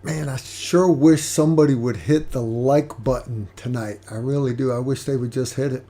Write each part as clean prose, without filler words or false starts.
Man, I sure wish somebody would hit the like button tonight. I really do. I wish they would just hit it.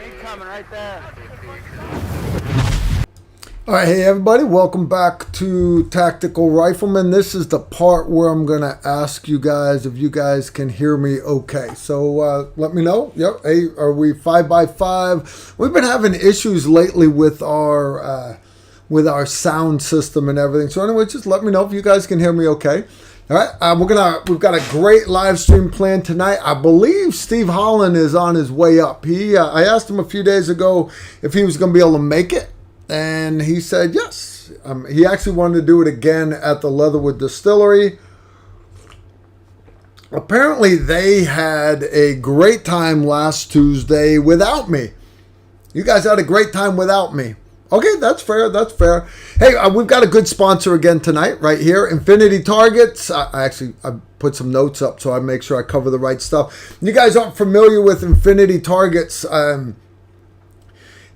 Incoming right there. All right, hey everybody, welcome back to Tactical Rifleman. This is the part where I'm going to ask you guys if you guys can hear me okay. So let me know. Yep. Hey, are we 5x5? We've been having issues lately with our sound system and everything. So anyway, just let me know if you guys can hear me okay. All right, we've got a great live stream planned tonight. I believe Steve Holland is on his way up. I asked him a few days ago if he was going to be able to make it. And he said yes. He actually wanted to do it again at the Leatherwood Distillery. Apparently, they had a great time last Tuesday without me. You guys had a great time without me. Okay, that's fair. That's fair. Hey, we've got a good sponsor again tonight, right here. Infinity Targets. I put some notes up so I make sure I cover the right stuff. You guys aren't familiar with Infinity Targets.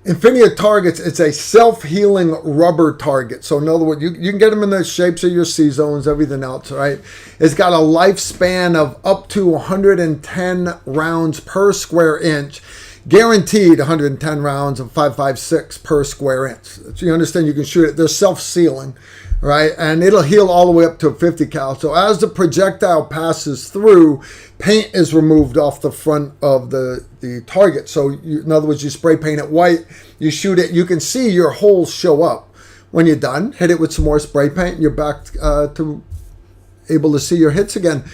Infinity Targets, it's a self-healing rubber target. So in other words, you can get them in the shapes of your C-zones, everything else, right? It's got a lifespan of up to 110 rounds per square inch. Guaranteed 110 rounds of 5.56 per square inch. So you understand you can shoot it. They're self-sealing, right? And it'll heal all the way up to a 50 cal. So as the projectile passes through, paint is removed off the front of the target. So in other words, you spray paint it white, you shoot it, you can see your holes show up. When you're done, hit it with some more spray paint, and you're back to able to see your hits again.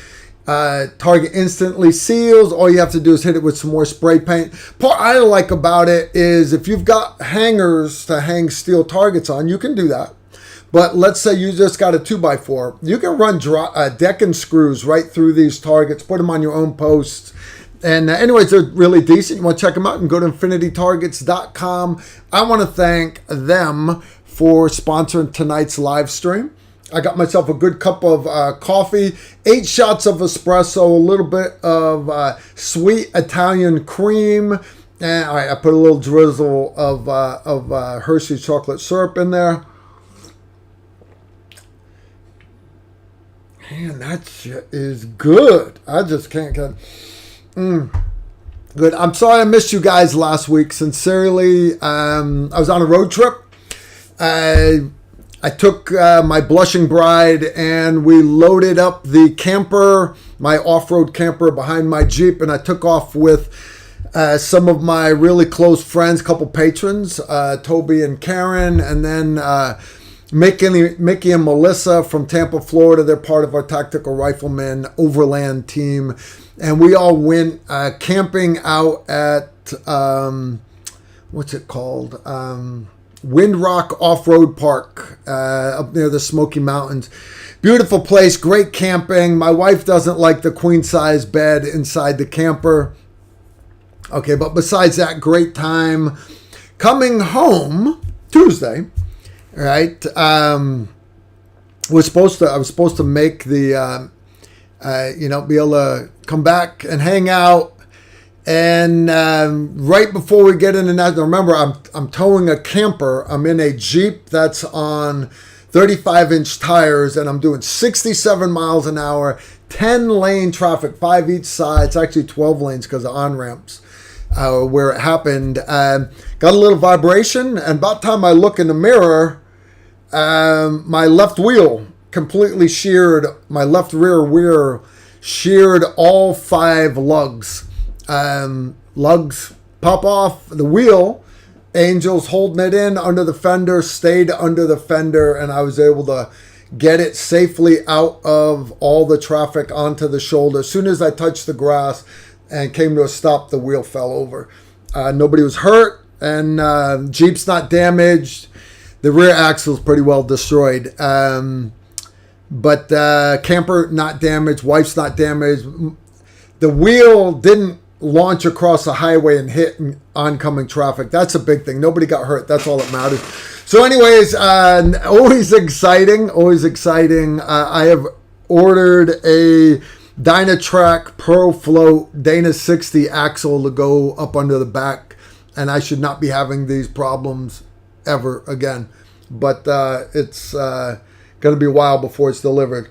Target instantly seals. All you have to do is hit it with some more spray paint. Part I like about it is if you've got hangers to hang steel targets on, you can do that. But let's say you just got a 2x4. You can run decking screws right through these targets, put them on your own posts. And anyways, they're really decent. You want to check them out and go to infinitytargets.com. I want to thank them for sponsoring tonight's live stream. I got myself a good cup of coffee, 8 shots of espresso, a little bit of sweet Italian cream, and I put a little drizzle of Hershey's chocolate syrup in there. Man, that shit is good. I just can't get... Good. I'm sorry I missed you guys last week. Sincerely, I was on a road trip. I took my blushing bride and we loaded up the camper, my off-road camper behind my Jeep, and I took off with some of my really close friends, couple patrons, Toby and Karen, and then Mickey and Melissa from Tampa, Florida. They're part of our Tactical Rifleman Overland team. And we all went camping out at, what's it called? Windrock Off-Road Park up near the Smoky Mountains. Beautiful place, great camping. My wife doesn't like the queen-size bed inside the camper. Okay, but besides that, great time. Coming home Tuesday, right? I was supposed to make the, be able to come back and hang out. And right before we get into that, remember, I'm towing a camper. I'm in a Jeep that's on 35-inch tires, and I'm doing 67 miles an hour, 10-lane traffic, 5 each side. It's actually 12 lanes because of on-ramps where it happened. Got a little vibration, and about time I look in the mirror, my left wheel completely sheared, my left rear wheel sheared all 5 lugs. Lugs pop off the wheel, Angel's holding it in under the fender, stayed under the fender, and I was able to get it safely out of all the traffic onto the shoulder. As soon as I touched the grass and came to a stop, the wheel fell over. Nobody was hurt, and Jeep's not damaged. The rear axle's pretty well destroyed. But camper not damaged, wife's not damaged. The wheel didn't launch across the highway and hit oncoming traffic. That's a big thing. Nobody got hurt. That's all that matters. So anyways, always exciting. I have ordered a Dynatrac Pro Float Dana 60 axle to go up under the back, and I should not be having these problems ever again. But it's going to be a while before it's delivered.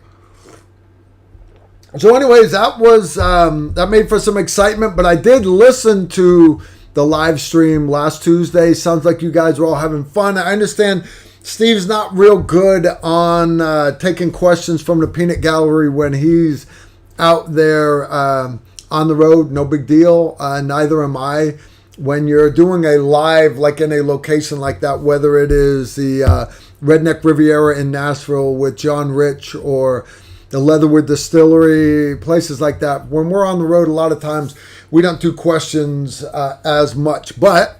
So anyways, that made for some excitement, but I did listen to the live stream last Tuesday. Sounds like you guys were all having fun. I understand Steve's not real good on taking questions from the peanut gallery when he's out there on the road. No big deal. Neither am I. When you're doing a live, like in a location like that, whether it is the Redneck Riviera in Nashville with John Rich or the Leatherwood Distillery, places like that. When we're on the road, a lot of times we don't do questions as much. But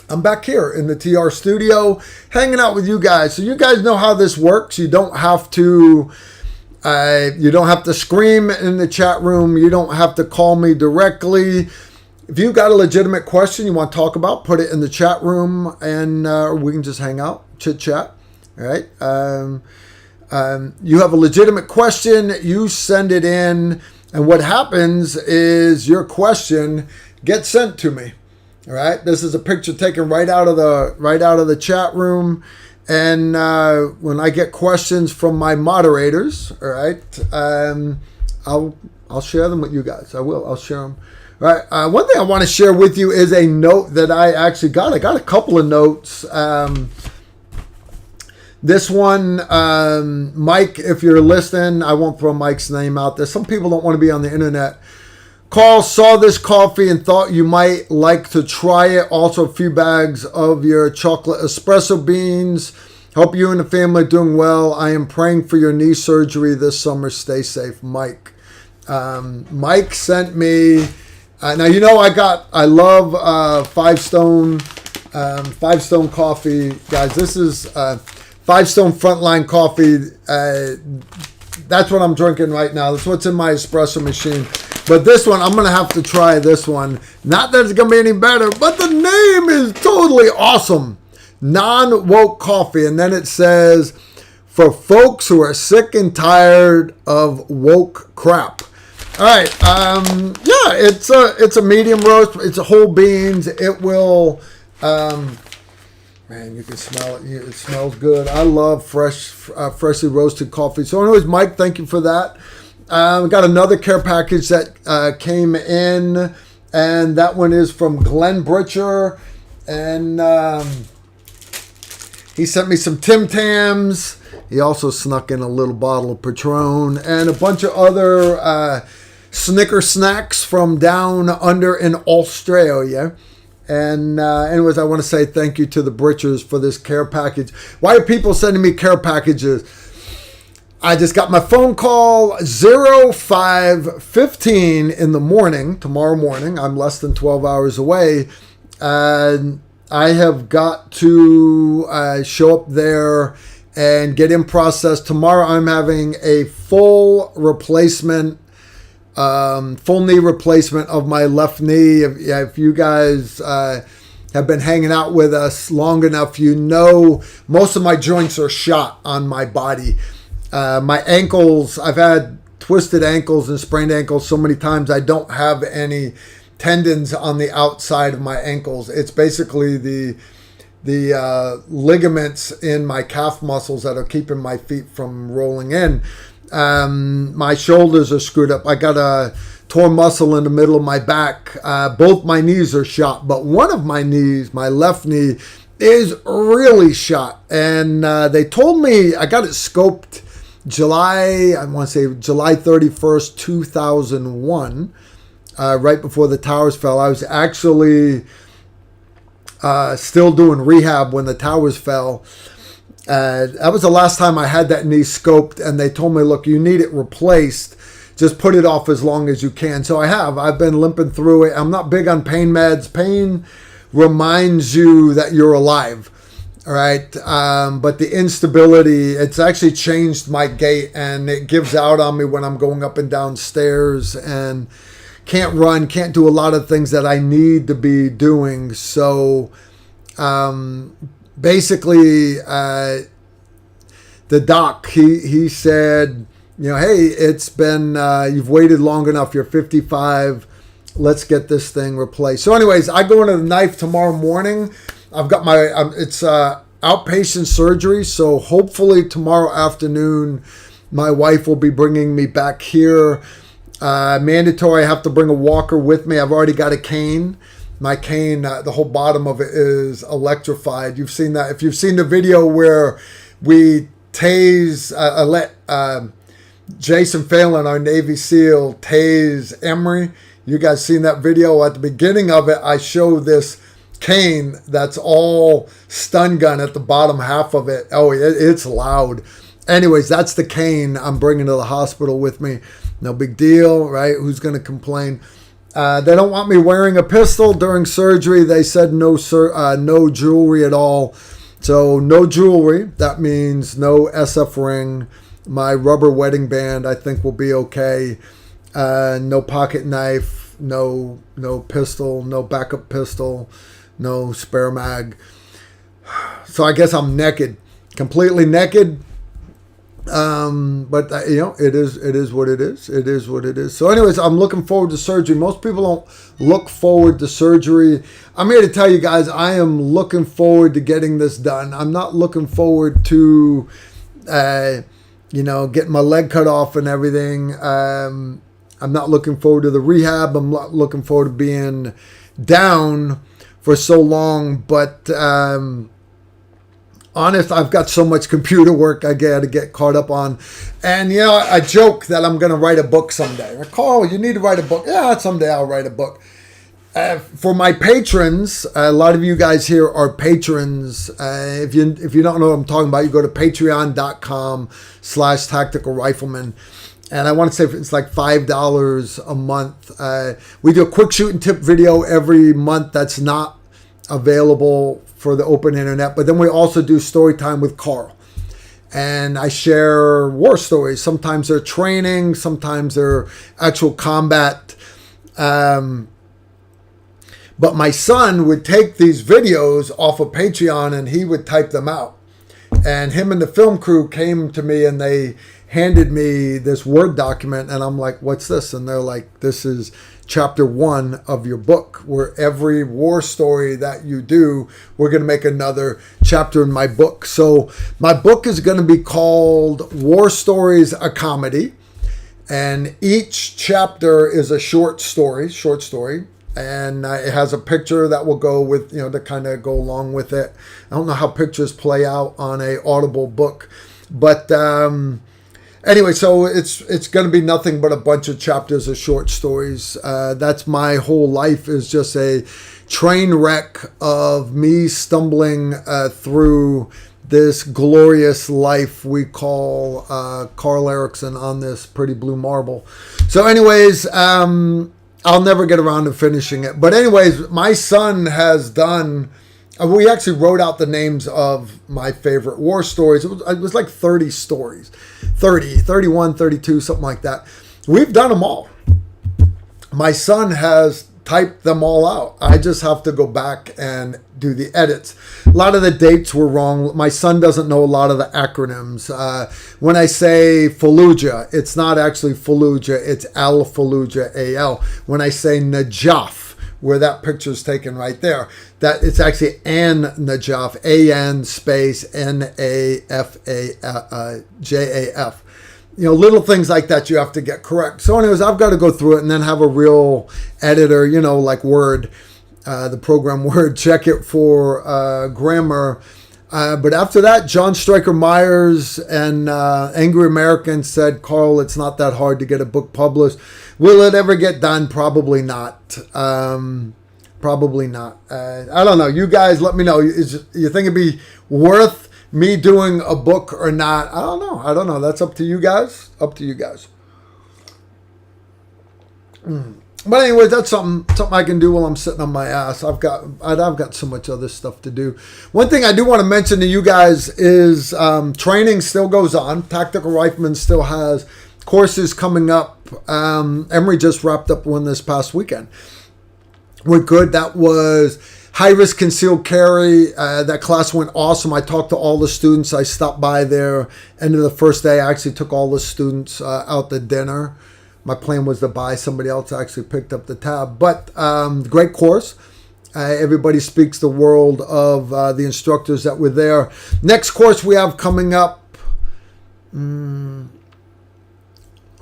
I'm back here in the TR studio, hanging out with you guys. So you guys know how this works. You don't have to scream in the chat room. You don't have to call me directly. If you've got a legitimate question you want to talk about, put it in the chat room, and we can just hang out, chit chat. All right. You have a legitimate question, you send it in, and what happens is your question gets sent to me. All right, this is a picture taken right out of the chat room, and when I get questions from my moderators, all right, I'll share them with you guys. I'll share them. All right. One thing I want to share with you is a note that I actually got. I got a couple of notes. This one, Mike, if you're listening, I won't throw Mike's name out there. Some people don't want to be on the internet. Carl saw this coffee and thought you might like to try it. Also, a few bags of your chocolate espresso beans. Hope you and the family are doing well. I am praying for your knee surgery this summer. Stay safe, Mike. Mike sent me. Now you know I love Five Stone coffee, guys. This is Five Stone Frontline coffee. That's what I'm drinking right now. That's what's in my espresso machine. But this one, I'm going to have to try this one. Not that it's going to be any better, but the name is totally awesome. Non-woke coffee. And then it says, for folks who are sick and tired of woke crap. All right. Yeah, it's a medium roast. It's whole beans. It will... man, you can smell it. It smells good. I love freshly roasted coffee. So anyways, Mike, thank you for that. We got another care package that came in, and that one is from Glenn Britcher. And He sent me some Tim Tams. He also snuck in a little bottle of Patron and a bunch of other Snicker snacks from down under in Australia. And anyways, I want to say thank you to the Britchers for this care package. Why are people sending me care packages? I just got my phone call 05:15 in the morning, tomorrow morning. I'm less than 12 hours away. And I have got to show up there and get in process. Tomorrow I'm having a full replacement, full knee replacement of my left knee. If you guys have been hanging out with us long enough, you know most of my joints are shot on my body. My ankles, I've had twisted ankles and sprained ankles so many times, I don't have any tendons on the outside of my ankles. It's basically the ligaments in my calf muscles that are keeping my feet from rolling in. My shoulders are screwed up. I got a torn muscle in the middle of my back. Both my knees are shot, but one of my knees, my left knee, is really shot. And they told me I got it scoped July 31st, 2001, right before the towers fell. I was actually still doing rehab when the towers fell. That was the last time I had that knee scoped, and they told me, look, you need it replaced. Just put it off as long as you can. So I have. I've been limping through it. I'm not big on pain meds. Pain reminds you that you're alive. All right. But the instability, it's actually changed my gait, and it gives out on me when I'm going up and down stairs, and can't run, can't do a lot of things that I need to be doing. So basically, the doc, he said, hey, it's been, you've waited long enough. You're 55. Let's get this thing replaced. So anyways, I go into the knife tomorrow morning. I've got my, it's outpatient surgery. So hopefully tomorrow afternoon, my wife will be bringing me back here. Mandatory, I have to bring a walker with me. I've already got a cane. My cane, the whole bottom of it is electrified. You've seen that. If you've seen the video where we tase, let Jason Phelan, our Navy SEAL, tase Emery. You guys seen that video? At the beginning of it, I show this cane that's all stun gun at the bottom half of it. Oh, it's loud. Anyways, that's the cane I'm bringing to the hospital with me. No big deal, right? Who's going to complain? They don't want me wearing a pistol during surgery. They said no jewelry at all. So no jewelry. That means no SF ring. My rubber wedding band, I think, will be okay. No pocket knife. No pistol. No backup pistol. No spare mag. So I guess I'm naked. Completely naked. But it is what it is. It is what it is. So anyways, I'm looking forward to surgery. Most people don't look forward to surgery. I'm here to tell you guys, I am looking forward to getting this done. I'm not looking forward to, getting my leg cut off and everything. I'm not looking forward to the rehab. I'm not looking forward to being down for so long, but, honest, I've got so much computer work I got to get caught up on. And, I joke that I'm going to write a book someday. Carl, you need to write a book. Yeah, someday I'll write a book. For my patrons, a lot of you guys here are patrons. If you don't know what I'm talking about, you go to patreon.com/Tactical Rifleman. And I want to say it's like $5 a month. We do a quick shoot and tip video every month that's not available for the open internet. But then we also do story time with Carl. And I share war stories. Sometimes they're training. Sometimes they're actual combat. But my son would take these videos off of Patreon and he would type them out. And him and the film crew came to me and they handed me this Word document, and I'm like, what's this? And they're like, this is chapter 1 of your book, where every war story that you do, we're going to make another chapter in my book. So my book is going to be called War Stories, a Comedy. And each chapter is a short story. And it has a picture that will go with, to kind of go along with it. I don't know how pictures play out on a Audible book, but anyway, so it's going to be nothing but a bunch of chapters of short stories. That's my whole life, is just a train wreck of me stumbling through this glorious life we call Carl Erickson on this pretty blue marble. So anyways, I'll never get around to finishing it. But anyways, my son has done, we actually wrote out the names of my favorite war stories. It was like 30 stories, 30, 31, 32, something like that. We've done them all. My son has typed them all out. I just have to go back and do the edits. A lot of the dates were wrong. My son doesn't know a lot of the acronyms. When I say Fallujah, it's not actually Fallujah, it's Al-Fallujah, A-L. When I say Najaf, where that picture's taken right there, that it's actually An Najaf, A-N space N-A-F-A-J-A-F. Little things like that you have to get correct. So anyways, I've got to go through it and then have a real editor, like Word, the program Word, check it for grammar. But after that, John Stryker Myers and Angry American said, Carl, it's not that hard to get a book published. Will it ever get done? Probably not. Probably not. I don't know. You guys let me know. You think it'd be worth me doing a book or not? I don't know. That's up to you guys. But anyway, that's something I can do while I'm sitting on my ass. I've got so much other stuff to do. One thing I do want to mention to you guys is training still goes on. Tactical Rifleman still has courses coming up. Emory just wrapped up one this past weekend. We're good. That was high-risk concealed carry. That class went awesome. I talked to all the students. I stopped by there end of the first day. I actually took all the students out to dinner. My plan was to buy. Somebody else actually picked up the tab. But great course. Everybody speaks the world of the instructors that were there. Next course we have coming up. I'm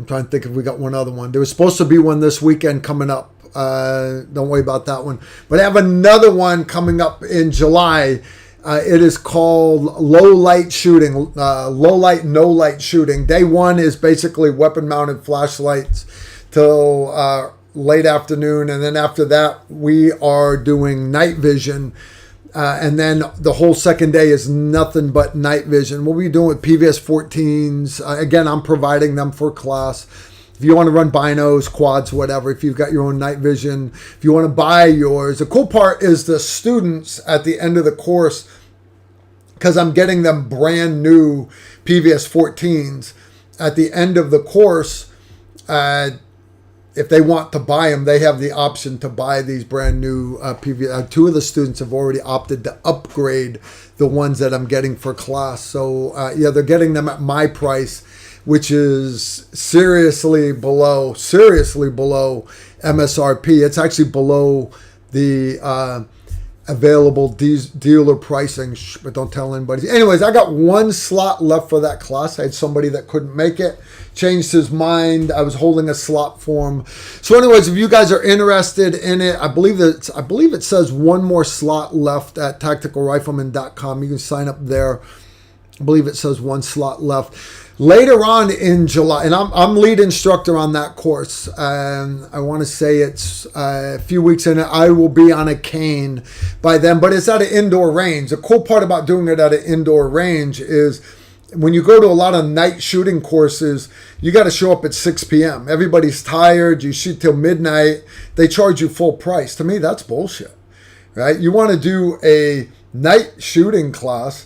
trying to think if we got one other one. There was supposed to be one this weekend coming up. Don't worry about that one. But I have another one coming up in July. It is called low light shooting, low light, no light shooting. Day one is basically weapon mounted flashlights till late afternoon. And then after that, we are doing night vision. And then the whole second day is nothing but night vision. What we're doing with PVS 14s, again, I'm providing them for class. If you want to run binos, quads, whatever, if you've got your own night vision, if you want to buy yours. The cool part is the students at the end of the course, because I'm getting them brand new PVS 14s. At the end of the course, if they want to buy them, they have the option to buy these brand new PVS. Two of the students have already opted to upgrade the ones that I'm getting for class. So yeah, they're getting them at my price, which is seriously below MSRP. It's actually below the available dealer pricing, but don't tell anybody. Anyways, I got one slot left for that class. I had somebody that couldn't make it, changed his mind. I was holding a slot for him. So anyways, if you guys are interested in it, I believe it says one more slot left at tacticalrifleman.com. You can sign up there. I believe it says one slot left. Later on in July, and I'm lead instructor on that course, and I want to say it's a few weeks in it, I will be on a cane by then, but it's at an indoor range. The cool part about doing it at an indoor range is when you go to a lot of night shooting courses, you got to show up at 6 p.m. Everybody's tired. You shoot till midnight. They charge you full price. To me, that's bullshit, right? You want to do a night shooting class,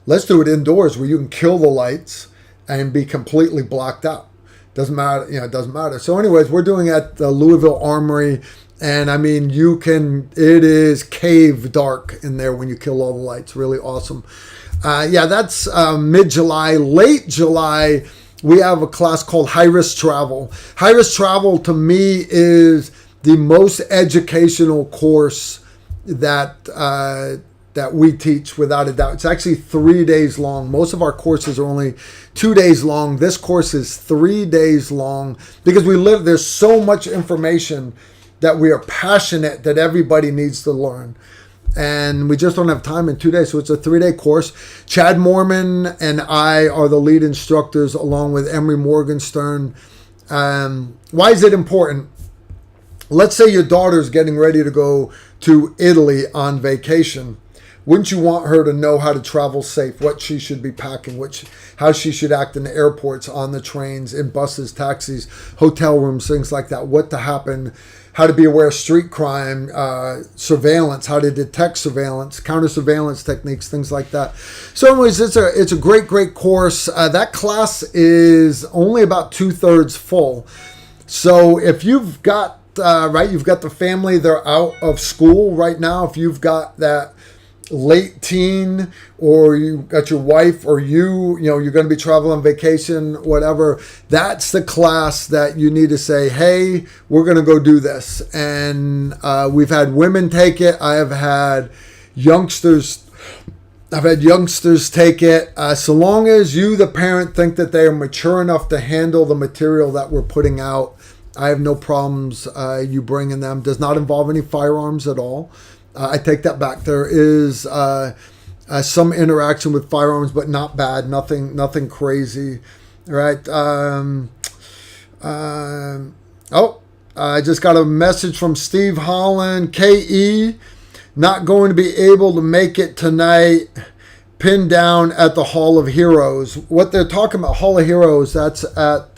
let's do it indoors where you can kill the lights and be completely blocked out. Doesn't matter, it doesn't matter. So anyways, we're doing it at the Louisville Armory. And I mean, it is cave dark in there when you kill all the lights. Really awesome. Yeah, that's mid-July. Late July, we have a class called High Risk Travel. High Risk Travel to me is the most educational course that we teach, without a doubt. It's actually 3 days long. Most of our courses are only 2 days long. This course is 3 days long because there's so much information that we are passionate that everybody needs to learn. And we just don't have time in 2 days. So it's a 3-day course. Chad Mormon and I are the lead instructors along with Emery Morgenstern. Why is it important? Let's say your daughter's getting ready to go to Italy on vacation. Wouldn't you want her to know how to travel safe, what she should be packing, how she should act in the airports, on the trains, in buses, taxis, hotel rooms, things like that, what to happen, how to be aware of street crime, surveillance, how to detect surveillance, counter surveillance techniques, things like that. So anyways, it's a great course. That class is only about 2/3 full. So if you've got, you've got the family, they're out of school right now. If you've got that late teen, or you got your wife, or you're going to be traveling on vacation, whatever, that's the class that you need to say, hey, we're going to go do this. And we've had women take it. I've had youngsters take it. So long as you, the parent, think that they are mature enough to handle the material that we're putting out, I have no problems you bringing them. Does not involve any firearms at all. I take that back. There is some interaction with firearms, but not bad. Nothing crazy. All right. I just got a message from Steve Holland. KE, not going to be able to make it tonight. Pinned down at the Hall of Heroes. What they're talking about, Hall of Heroes, that's at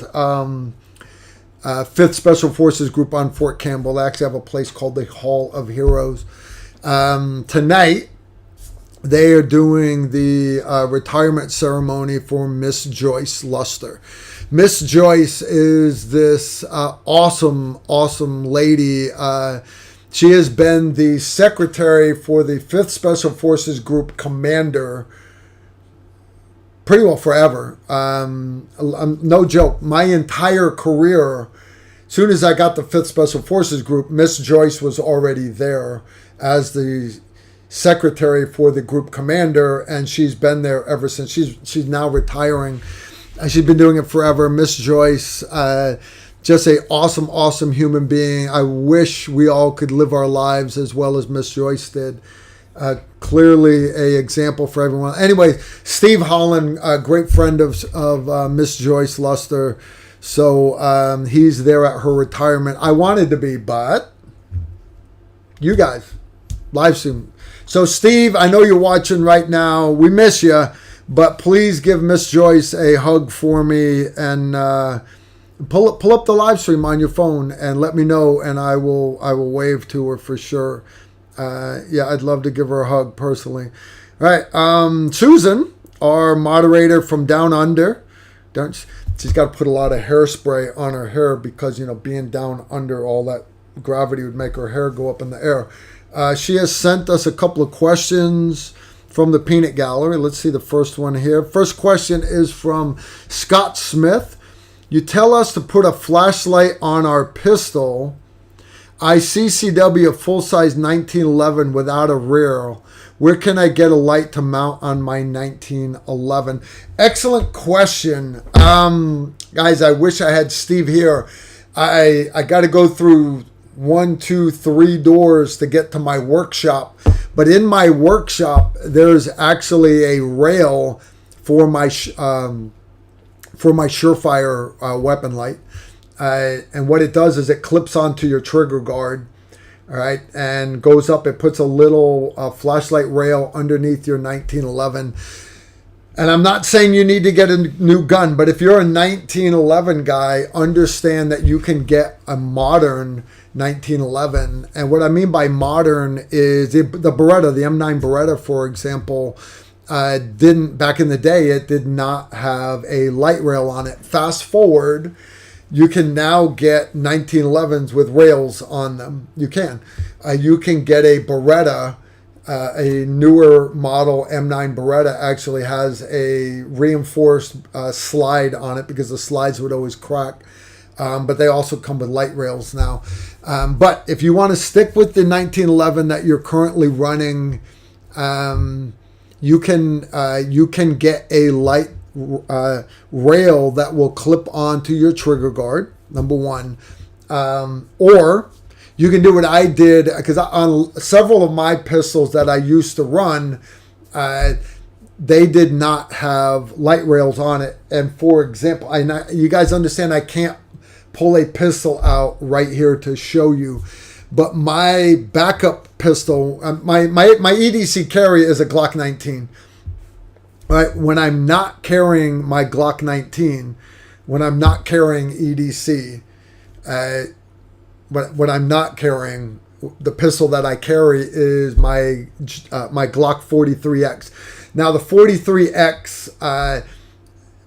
5th Special Forces Group on Fort Campbell. They actually have a place called the Hall of Heroes. Tonight, they are doing the retirement ceremony for Miss Joyce Luster. Miss Joyce is this awesome lady. She has been the secretary for the 5th Special Forces Group commander pretty well forever. No joke. My entire career, as soon as I got the 5th Special Forces Group, Miss Joyce was already there as the secretary for the group commander, and she's been there ever since. She's now retiring. She's been doing it forever. Miss Joyce, just a awesome human being. I wish we all could live our lives as well as Miss Joyce did. Clearly a example for everyone. Anyway, Steve Holland, a great friend of Miss Joyce Luster. So he's there at her retirement. I wanted to be, but you guys, Livestream. So Steve, I know you're watching right now. We miss you, but please give Miss Joyce a hug for me, and pull up the Livestream on your phone and let me know, and I will wave to her for sure. I'd love to give her a hug personally. All right, Susan, our moderator from Down Under, she's got to put a lot of hairspray on her hair because being down under, all that gravity would make her hair go up in the air. She has sent us a couple of questions from the Peanut Gallery. Let's see the first one here. First question is from Scott Smith. You tell us to put a flashlight on our pistol. I CCW full-size 1911 without a rear. Where can I get a light to mount on my 1911? Excellent question. Guys, I wish I had Steve here. I got to go through 1, 2, 3 doors to get to my workshop. But in my workshop, there's actually a rail for my Surefire weapon light. And what it does is it clips onto your trigger guard, all right, and goes up. It puts a little flashlight rail underneath your 1911. And I'm not saying you need to get a new gun, but if you're a 1911 guy, understand that you can get a modern 1911. And what I mean by modern is the Beretta, the M9 Beretta, for example, didn't, back in the day, it did not have a light rail on it. Fast forward, you can now get 1911s with rails on them. You can get a Beretta. A newer model M9 Beretta actually has a reinforced slide on it because the slides would always crack. But they also come with light rails now. But if you want to stick with the 1911 that you're currently running, you can get a light rail that will clip onto your trigger guard, number one. Or you can do what I did, because on several of my pistols that I used to run, they did not have light rails on it. And for example, you guys understand I can't pull a pistol out right here to show you, but my backup pistol, my EDC carry is a Glock 19. Right? When I'm not carrying my Glock 19, when I'm not carrying EDC, when I'm not carrying, the pistol that I carry is my Glock 43X. Now the 43X,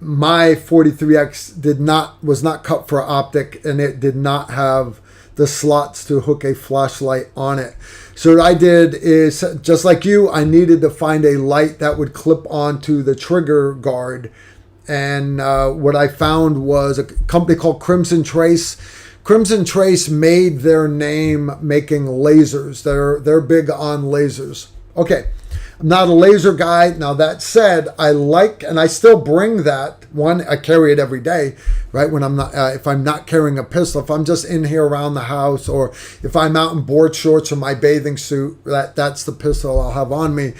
my 43X was not cut for optic, and it did not have the slots to hook a flashlight on it. So what I did is, just like you, I needed to find a light that would clip onto the trigger guard. And what I found was a company called Crimson Trace. Crimson Trace made their name making lasers. They're big on lasers. Okay, I'm not a laser guy. Now that said, I like, and I still bring that one. I carry it every day, right? When I'm not, if I'm not carrying a pistol, if I'm just in here around the house, or if I'm out in board shorts or my bathing suit, that's the pistol I'll have on me.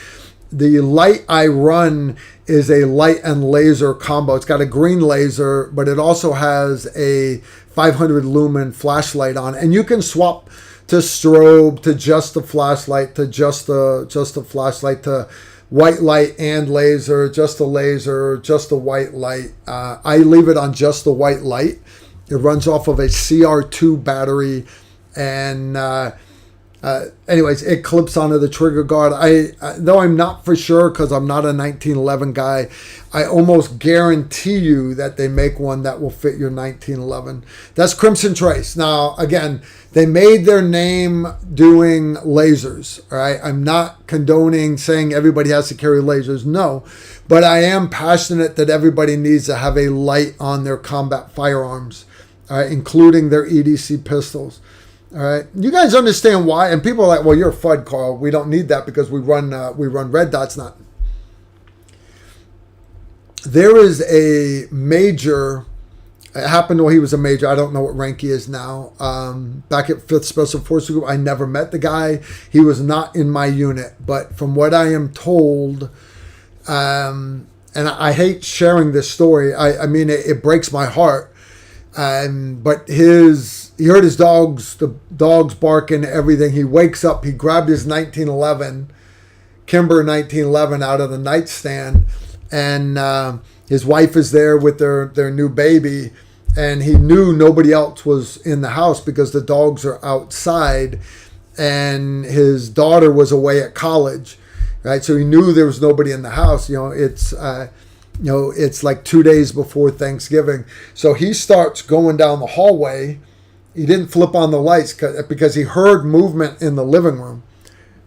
The light I run is a light and laser combo. It's got a green laser, but it also has a 500 lumen flashlight on it. And you can swap to strobe, to just the flashlight, to just the flashlight, to white light and laser, just the laser, just the white light. I leave it on just the white light. It runs off of a CR2 battery, and anyways, it clips onto the trigger guard. Though I'm not for sure, because I'm not a 1911 guy, I almost guarantee you that they make one that will fit your 1911. That's Crimson Trace. Now, again, they made their name doing lasers. All right, I'm not condoning saying everybody has to carry lasers. No, but I am passionate that everybody needs to have a light on their combat firearms, all right, including their EDC pistols. All right, you guys understand why? And people are like, "Well, you're a FUD, Carl. We don't need that because we run red dots." Not. There is a major. It happened while he was a major. I don't know what rank he is now. Back at 5th Special Forces Group, I never met the guy. He was not in my unit, but from what I am told, and I hate sharing this story. I mean, it breaks my heart. But he heard the dogs barking, everything. He wakes up, he grabbed his 1911, Kimber 1911 out of the nightstand, and his wife is there with their new baby, and he knew nobody else was in the house because the dogs are outside, and his daughter was away at college, right? So he knew there was nobody in the house. It's like 2 days before Thanksgiving. So he starts going down the hallway. He didn't flip on the lights because he heard movement in the living room,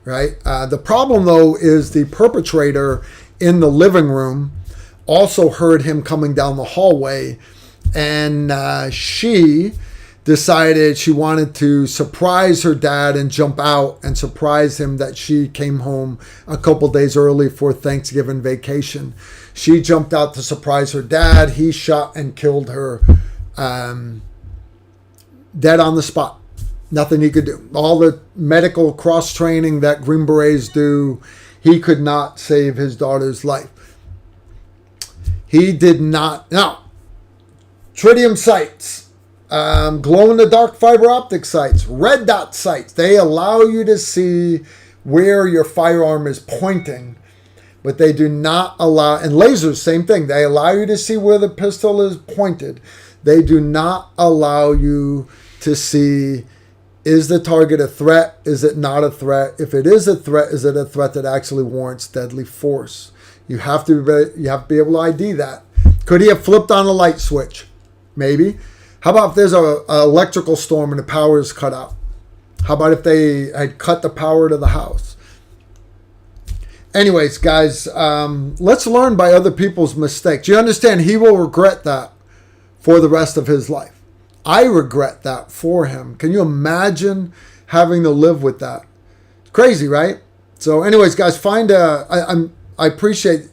right? The problem, though, is the perpetrator in the living room also heard him coming down the hallway, and she decided she wanted to surprise her dad and jump out and surprise him that she came home a couple days early for Thanksgiving vacation. She jumped out to surprise her dad. He shot and killed her dead on the spot. Nothing he could do. All the medical cross-training that Green Berets do, he could not save his daughter's life. He did not. Now, tritium sights, glow-in-the-dark fiber optic sights, red dot sights, they allow you to see where your firearm is pointing, but they do not allow, and lasers, same thing, they allow you to see where the pistol is pointed. They do not allow you to see, is the target a threat? Is it not a threat? If it is a threat, is it a threat that actually warrants deadly force? You have to be able to ID that. Could he have flipped on a light switch? Maybe. How about if there's an electrical storm and the power is cut out? How about if they had cut the power to the house? Anyways, guys, let's learn by other people's mistakes. You understand, he will regret that for the rest of his life. I regret that for him. Can you imagine having to live with that? Crazy, right? So anyways, guys, I appreciate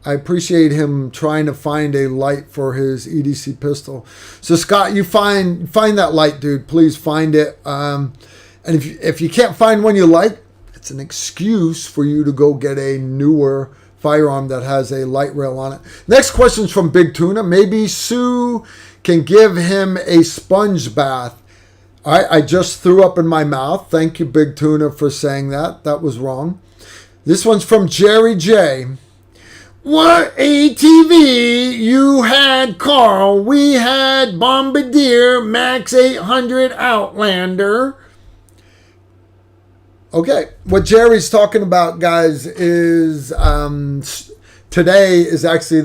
I appreciate him trying to find a light for his EDC pistol. So Scott, you find that light, dude. Please find it. And if you can't find one you like, it's an excuse for you to go get a newer firearm that has a light rail on it. Next question is from Big Tuna. Maybe Sue can give him a sponge bath. I just threw up in my mouth. Thank you, Big Tuna, for saying that. That was wrong. This one's from Jerry J. What ATV you had, Carl? We had Bombardier Max 800 Outlander. Okay, what Jerry's talking about, guys, is today is actually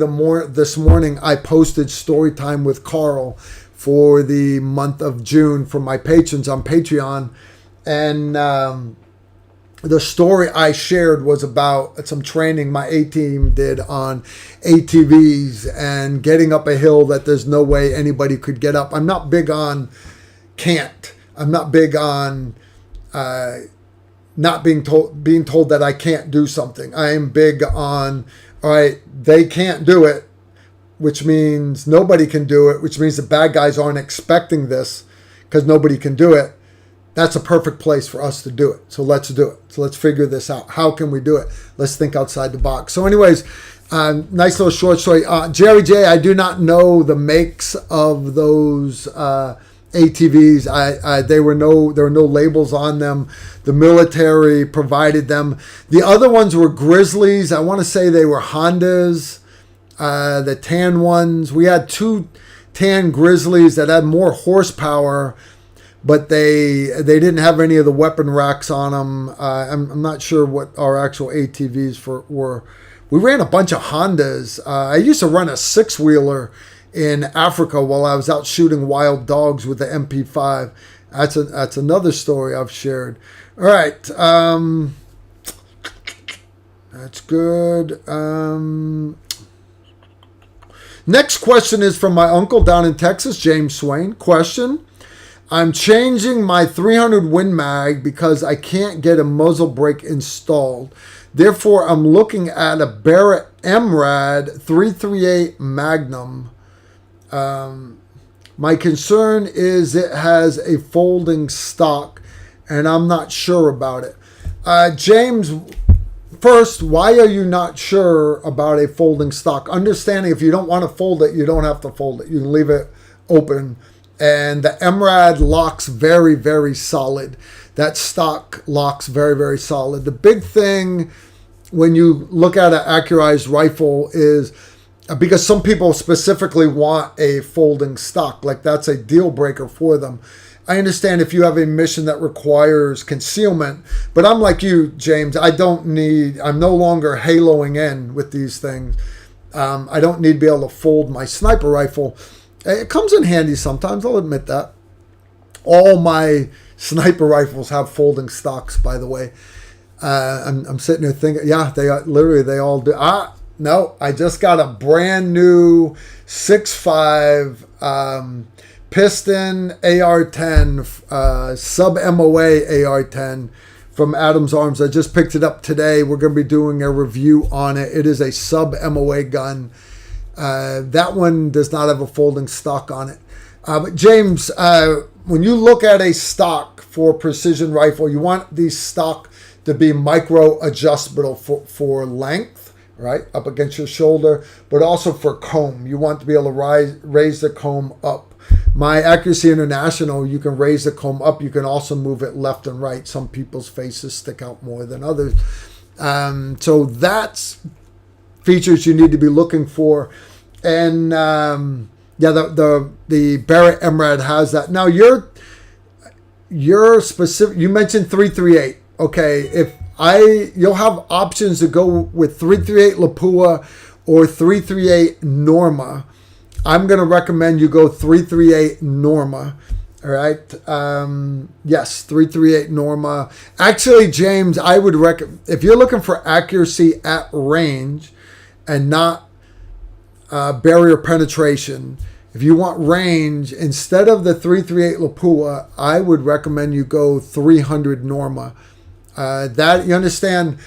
this morning I posted Story Time with Carl for the month of June for my patrons on Patreon, and the story I shared was about some training my A-team did on ATVs and getting up a hill that there's no way anybody could get up. I'm not big on can't. I'm not big on not being told that I can't do something. I am big on, all right, they can't do it, which means nobody can do it, which means the bad guys aren't expecting this because nobody can do it. That's a perfect place for us to do it. So let's do it. So let's figure this out. How can we do it? Let's think outside the box. So anyways, nice little short story. Jerry J, I do not know the makes of those ATVs. There were no labels on them. The military provided them. The other ones were Grizzlies. I want to say they were Hondas, the tan ones. We had 2 tan Grizzlies that had more horsepower, but they didn't have any of the weapon racks on them. I'm not sure what our actual ATVs were. We ran a bunch of Hondas. I used to run a 6-wheeler in Africa while I was out shooting wild dogs with the MP5. That's another story I've shared. All right. That's good. Next question is from my uncle down in Texas, James Swain. Question: I'm changing my 300 Win Mag because I can't get a muzzle brake installed. Therefore, I'm looking at a Barrett MRAD 338 Magnum. My concern is it has a folding stock, and I'm not sure about it. James, first, why are you not sure about a folding stock? Understanding if you don't want to fold it, you don't have to fold it. You can leave it open. And the MRAD locks very, very solid. That stock locks very, very solid. The big thing when you look at an accurized rifle is, because some people specifically want a folding stock, like that's a deal breaker for them. I understand if you have a mission that requires concealment, but I'm like you, James. I'm no longer haloing in with these things. I don't need to be able to fold my sniper rifle. It comes in handy sometimes, I'll admit that. All my sniper rifles have folding stocks, by the way. I'm sitting here thinking, yeah, they all do. No, I just got a brand new 6.5 piston AR-10, sub-MOA AR-10 from Adams Arms. I just picked it up today. We're going to be doing a review on it. It is a sub-MOA gun. That one does not have a folding stock on it. But James, when you look at a stock for precision rifle, you want the stock to be micro adjustable for length, right, up against your shoulder, but also for comb. You want to be able to raise the comb up. My Accuracy International, you can raise the comb up. You can also move it left and right. Some people's faces stick out more than others. So that's features you need to be looking for. And the Barrett MRAD has that. Now you're specific. You mentioned 338. Okay, you'll have options to go with 338 Lapua or 338 Norma. I'm going to recommend you go 338 Norma. All right. Yes, 338 Norma. Actually, James, I would recommend, if you're looking for accuracy at range and not barrier penetration, if you want range, instead of the 338 Lapua, I would recommend you go 300 Norma. That, you understand,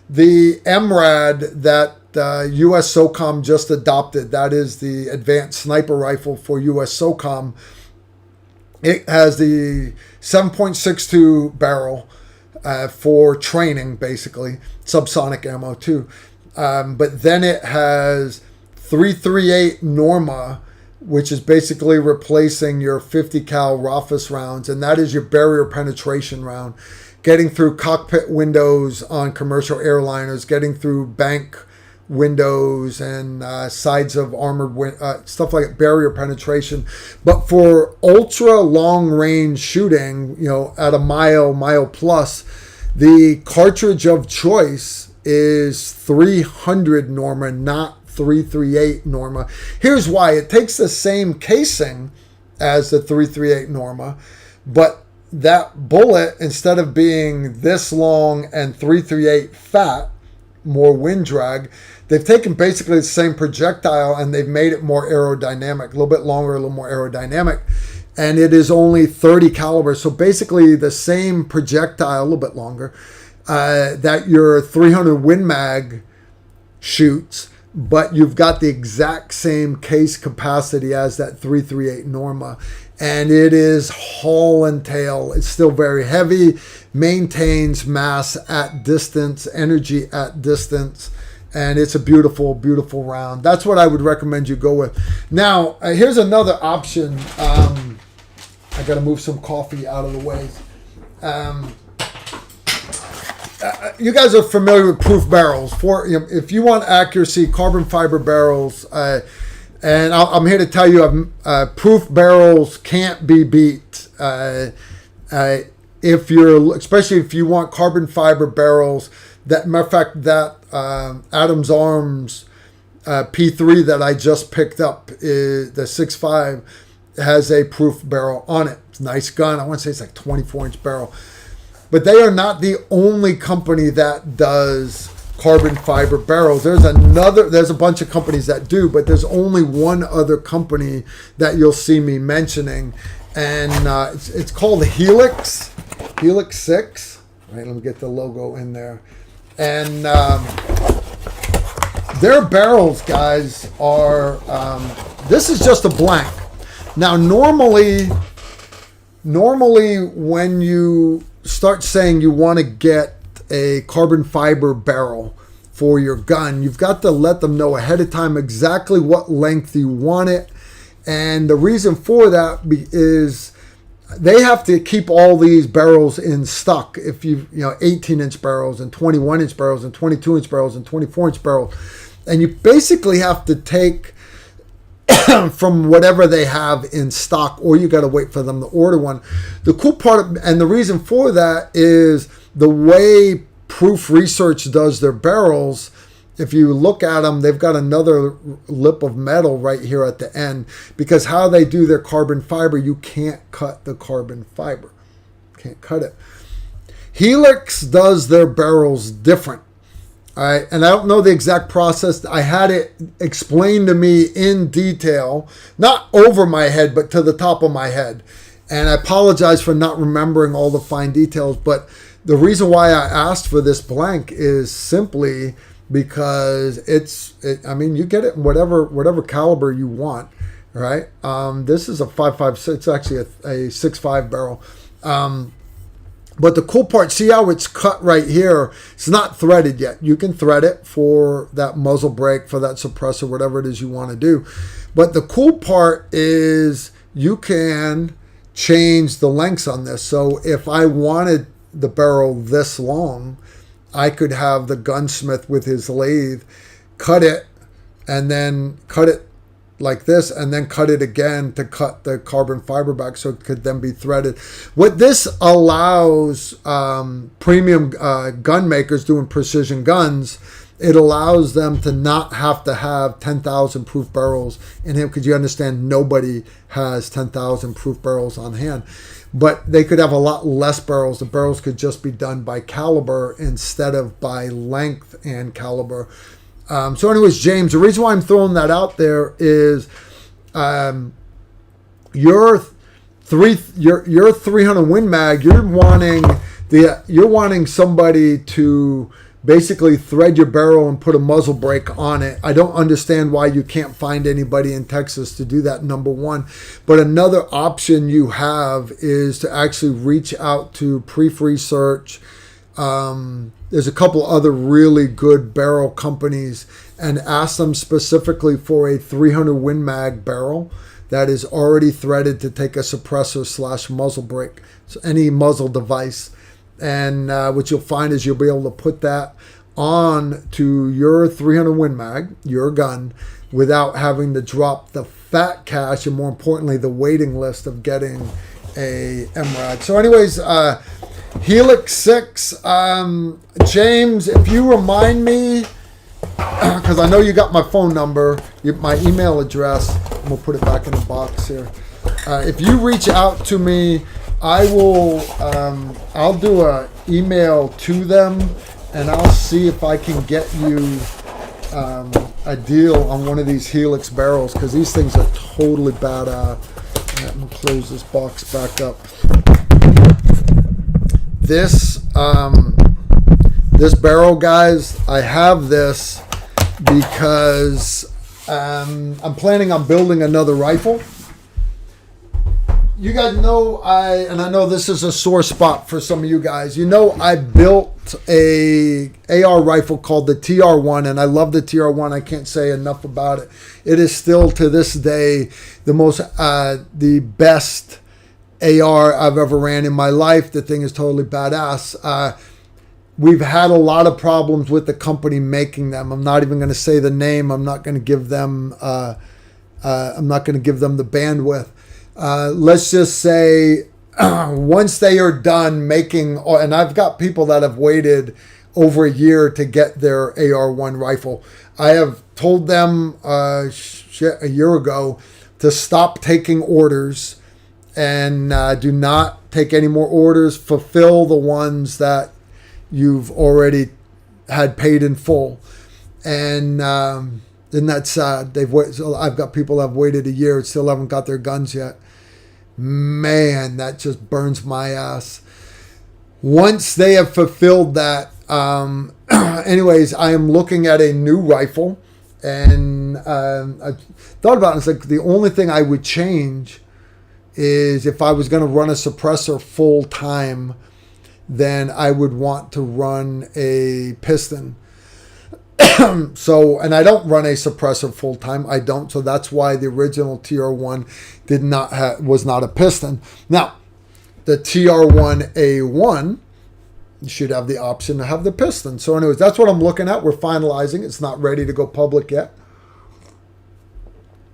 the MRAD that U.S. SOCOM just adopted. That is the advanced sniper rifle for U.S. SOCOM. It has the 7.62 barrel for training, basically. Subsonic ammo, too. But then it has 338 Norma, which is basically replacing your 50 cal Rifleman rounds, and that is your barrier penetration round. Getting through cockpit windows on commercial airliners, getting through bank windows and sides of armored stuff like barrier penetration. But for ultra long range shooting, at a mile plus, the cartridge of choice is 300 Norma, not 338 Norma. Here's why. It takes the same casing as the 338 Norma, but that bullet, instead of being this long and 338 fat, more wind drag, they've taken basically the same projectile and they've made it more aerodynamic, a little bit longer, a little more aerodynamic, and it is only 30 caliber. So basically the same projectile, a little bit longer, that your 300 Win Mag shoots, but you've got the exact same case capacity as that 338 Norma. And it is hull and tail. It's still very heavy, maintains mass at distance, energy at distance, and it's a beautiful, beautiful round. That's what I would recommend you go with. Now, here's another option. I got to move some coffee out of the way. You guys are familiar with proof barrels. If you want accuracy, carbon fiber barrels. And I'm here to tell you, proof barrels can't be beat. Especially if you want carbon fiber barrels. Matter of fact, that Adams Arms P3 that I just picked up, is the 6.5, has a proof barrel on it. It's a nice gun. I want to say it's like 24-inch barrel. But they are not the only company that does carbon fiber barrels. There's a bunch of companies that do, but there's only one other company that you'll see me mentioning, and it's called Helix 6. Right, let me get the logo in there. And their barrels, guys, are this is just a blank. Now normally when you start saying you want to get a carbon fiber barrel for your gun, you've got to let them know ahead of time exactly what length you want it. And the reason for that is they have to keep all these barrels in stock. If 18-inch barrels and 21-inch barrels and 22-inch barrels and 24-inch barrels, and you basically have to take from whatever they have in stock, or you got to wait for them to order one. The cool part, and the reason for that, is the way Proof Research does their barrels. If you look at them, they've got another lip of metal right here at the end, because how they do their carbon fiber, you can't cut the carbon fiber. Can't cut it. Helix does their barrels different. All right, and I don't know the exact process. I had it explained to me in detail, not over my head, but to the top of my head. And I apologize for not remembering all the fine details, but the reason why I asked for this blank is simply because you get it in whatever caliber you want, right? This is a 5.56, it's actually a 6.5 barrel. But the cool part, see how it's cut right here? It's not threaded yet. You can thread it for that muzzle brake, for that suppressor, whatever it is you want to do. But the cool part is you can change the lengths on this. So if I wanted the barrel this long, I could have the gunsmith with his lathe cut it, and then cut it like this, and then cut it again to cut the carbon fiber back so it could then be threaded. What this allows premium gun makers doing precision guns, it allows them to not have to have 10,000 proof barrels in him, because you understand nobody has 10,000 proof barrels on hand. But they could have a lot less barrels. The barrels could just be done by caliber instead of by length and caliber. So anyways, James, the reason why I'm throwing that out there is your 300 Win Mag, you're wanting somebody to basically thread your barrel and put a muzzle brake on it. I don't understand why you can't find anybody in Texas to do that, number one. But another option you have is to actually reach out to Proof Research. There's a couple other really good barrel companies, and ask them specifically for a 300 Win Mag barrel that is already threaded to take a suppressor / muzzle brake, so any muzzle device. And what you'll find is you'll be able to put that on to your 300 Win Mag, your gun, without having to drop the fat cash and, more importantly, the waiting list of getting a MRAD. So anyways, Helix 6, James, if you remind me, because I know you got my phone number, my email address, and we'll put it back in the box here. If you reach out to me, I will, I'll do a email to them, and I'll see if I can get you a deal on one of these Helix barrels, because these things are totally badass. Let me close this box back up. This this barrel, guys, I have this because I'm planning on building another rifle. You guys know and I know this is a sore spot for some of you guys. You know, I built a AR rifle called the TR1, and I love the TR1. I can't say enough about it. It is still to this day the best AR I've ever ran in my life. The thing is totally badass. We've had a lot of problems with the company making them. I'm not even going to say the name. I'm not going to give them. I'm not going to give them the bandwidth. Let's just say once they are done making, and I've got people that have waited over a year to get their AR1 rifle. I have told them a year ago to stop taking orders and do not take any more orders. Fulfill the ones that you've already had paid in full. And isn't that sad? I've got people that have waited a year and still haven't got their guns yet. Man, that just burns my ass. Once they have fulfilled that, anyways, I am looking at a new rifle, and I thought about it. It's like the only thing I would change is if I was going to run a suppressor full time, then I would want to run a piston. So, and I don't run a suppressor full time. I don't. So that's why the original TR1 was not a piston. Now, the TR1A1, you should have the option to have the piston. So anyways, that's what I'm looking at. We're finalizing. It's not ready to go public yet.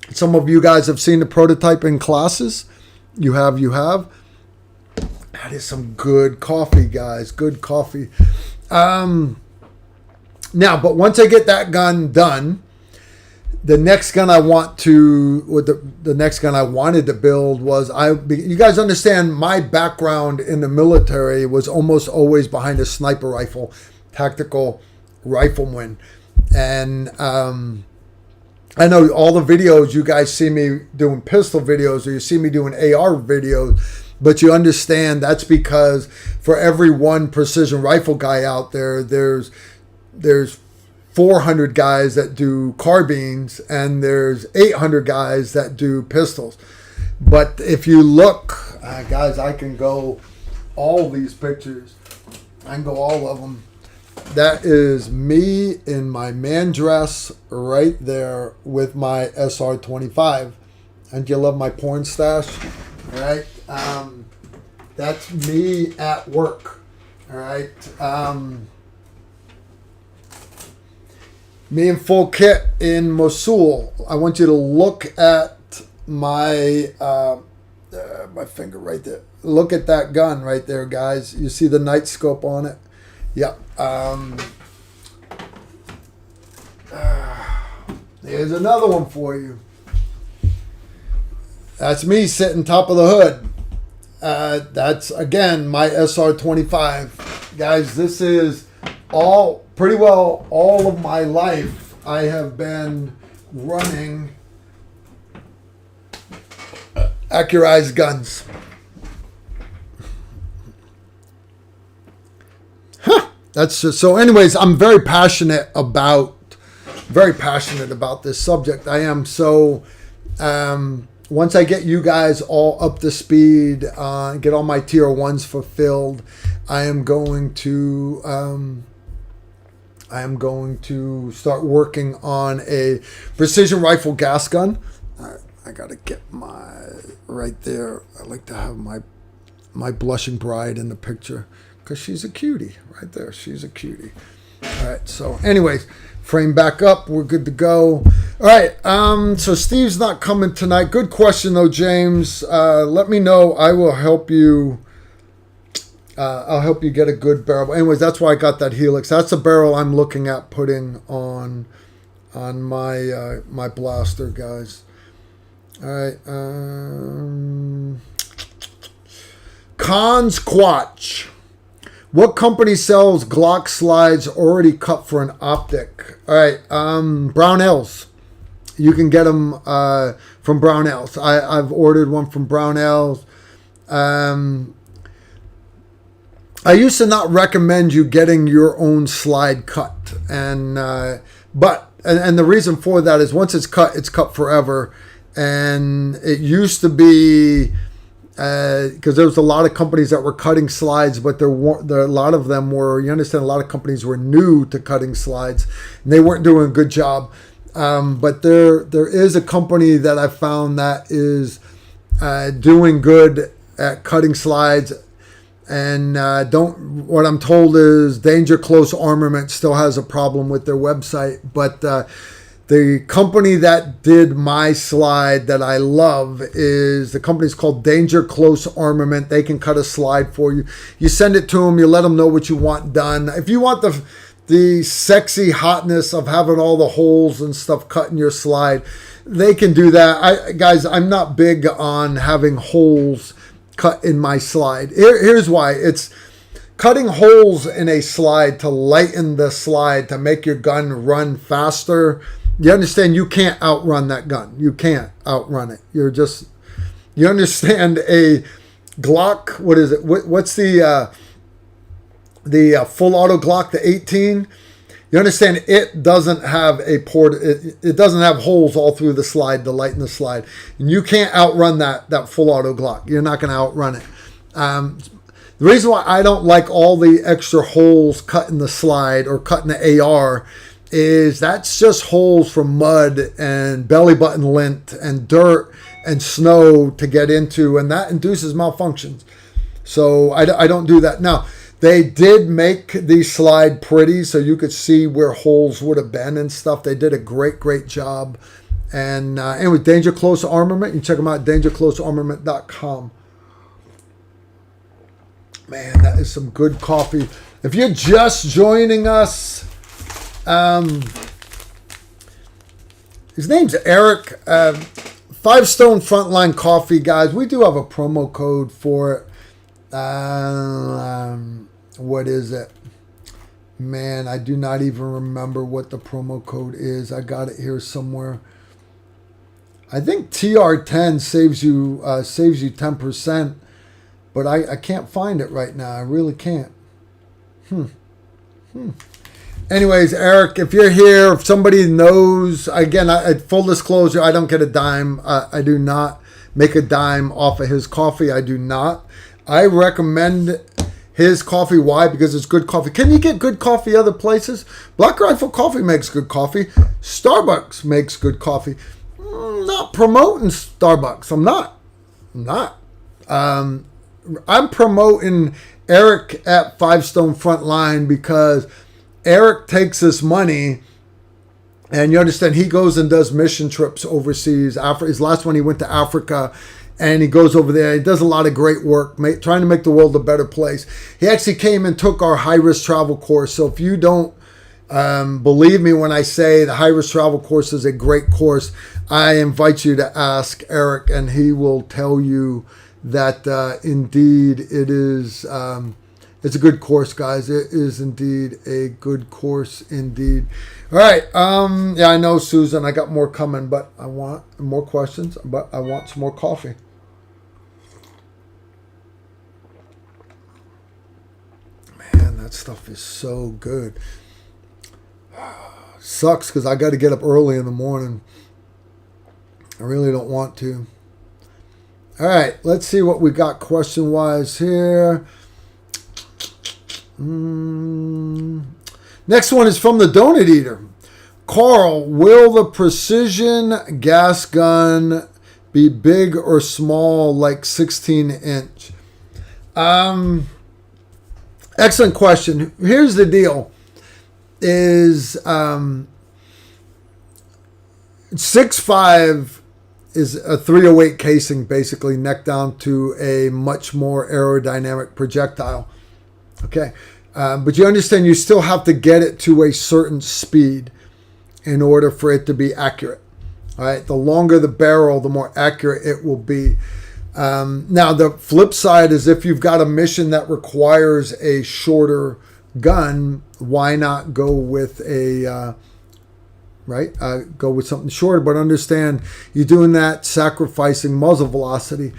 Some of you guys have seen the prototype in classes. You have. That is some good coffee, guys. Good coffee. Now, but once I get that gun done, the next gun I wanted to build was, you guys understand my background in the military was almost always behind a sniper rifle, tactical rifleman. And I know all the videos you guys see me doing pistol videos, or you see me doing AR videos, but you understand that's because for every one precision rifle guy out there, there's 400 guys that do carbines, and there's 800 guys that do pistols. But if you look, guys, I can go all these pictures. I can go all of them. That is me in my man dress right there with my SR25. And you love my porn stash, right? That's me at work, all right? Me in full kit in Mosul. I want you to look at my finger right there. Look at that gun right there, guys. You see the night scope on it? Yep. There's another one for you. That's me sitting top of the hood. That's, again, my SR25. Guys, this is pretty well all of my life. I have been running accurized guns. Huh. that's just so. Anyways, I'm very passionate about this subject. I am so. Once I get you guys all up to speed, get all my tier 1s fulfilled, I am going to start working on a precision rifle gas gun. I gotta get my right there. I like to have my blushing bride in the picture because she's a cutie right there. She's a cutie. All right. So, anyways. Frame back up. We're good to go. All right. So Steve's not coming tonight. Good question though, James. Let me know. I will help you. I'll help you get a good barrel. Anyways, that's why I got that Helix. That's the barrel I'm looking at putting on my my blaster, guys. All right. Cons Quatch. What company sells Glock slides already cut for an optic? All right, Brownells. You can get them from Brownells. I've ordered one from Brownells. I used to not recommend you getting your own slide cut, but the reason for that is once it's cut forever, and it used to be. Because there was a lot of companies that were cutting slides, but a lot of them were, you understand, a lot of companies were new to cutting slides, and they weren't doing a good job. But there is a company that I found that is doing good at cutting slides, and what I'm told is Danger Close Armament still has a problem with their website, but the company that did my slide that I love is the company's called Danger Close Armament. They can cut a slide for you. You send it to them. You let them know what you want done. If you want the sexy hotness of having all the holes and stuff cut in your slide, they can do that. Guys, I'm not big on having holes cut in my slide. Here's why. It's cutting holes in a slide to lighten the slide to make your gun run faster. You understand you can't outrun that gun. You can't outrun it. You understand a Glock, what is it? What's the full auto Glock, the 18? You understand it doesn't have a port. It doesn't have holes all through the slide to lighten the slide. And you can't outrun that full auto Glock. You're not going to outrun it. The reason why I don't like all the extra holes cut in the slide or cut in the AR is that's just holes from mud and belly button lint and dirt and snow to get into, and that induces malfunctions. So I don't do that. Now, they did make the slide pretty so you could see where holes would have been and stuff. They did a great job. And anyway, Danger Close Armament, you can check them out at dangerclosearmament.com. Man, that is some good coffee. If you're just joining us, his name's Eric. 5 Stone Frontline Coffee, guys. We do have a promo code for it. What is it? Man, I do not even remember what the promo code is. I got it here somewhere. I think TR10 saves you 10%, but I can't find it right now. I really can't. Anyways, Eric, if you're here, if somebody knows, again, full disclosure, I don't get a dime. I do not make a dime off of his coffee. I do not. I recommend his coffee. Why? Because it's good coffee. Can you get good coffee other places? Black Rifle Coffee makes good coffee. Starbucks makes good coffee. Not promoting Starbucks. I'm not. I'm promoting Eric at 5 Stone Frontline because Eric takes this money, and you understand he goes and does mission trips overseas. His last one, he went to Africa, and he goes over there. He does a lot of great work, trying to make the world a better place. He actually came and took our high-risk travel course. So if you don't believe me when I say the high-risk travel course is a great course, I invite you to ask Eric, and he will tell you that indeed it is. It's a good course, guys. It is indeed a good course, indeed. All right. Yeah, I know, Susan. I got more coming, but I want more questions. But I want some more coffee. Man, that stuff is so good. Sucks because I got to get up early in the morning. I really don't want to. All right, let's see what we got question-wise here. Next one is from the Donut Eater. Carl, will the precision gas gun be big or small, like 16-inch? Excellent question. Here's the deal. Is 6.5 is a 308 casing, basically neck down to a much more aerodynamic projectile. Okay, but you understand you still have to get it to a certain speed in order for it to be accurate. All right, the longer the barrel, the more accurate it will be. Now, the flip side is if you've got a mission that requires a shorter gun, why not go with a go with something shorter? But understand, you're doing that sacrificing muzzle velocity.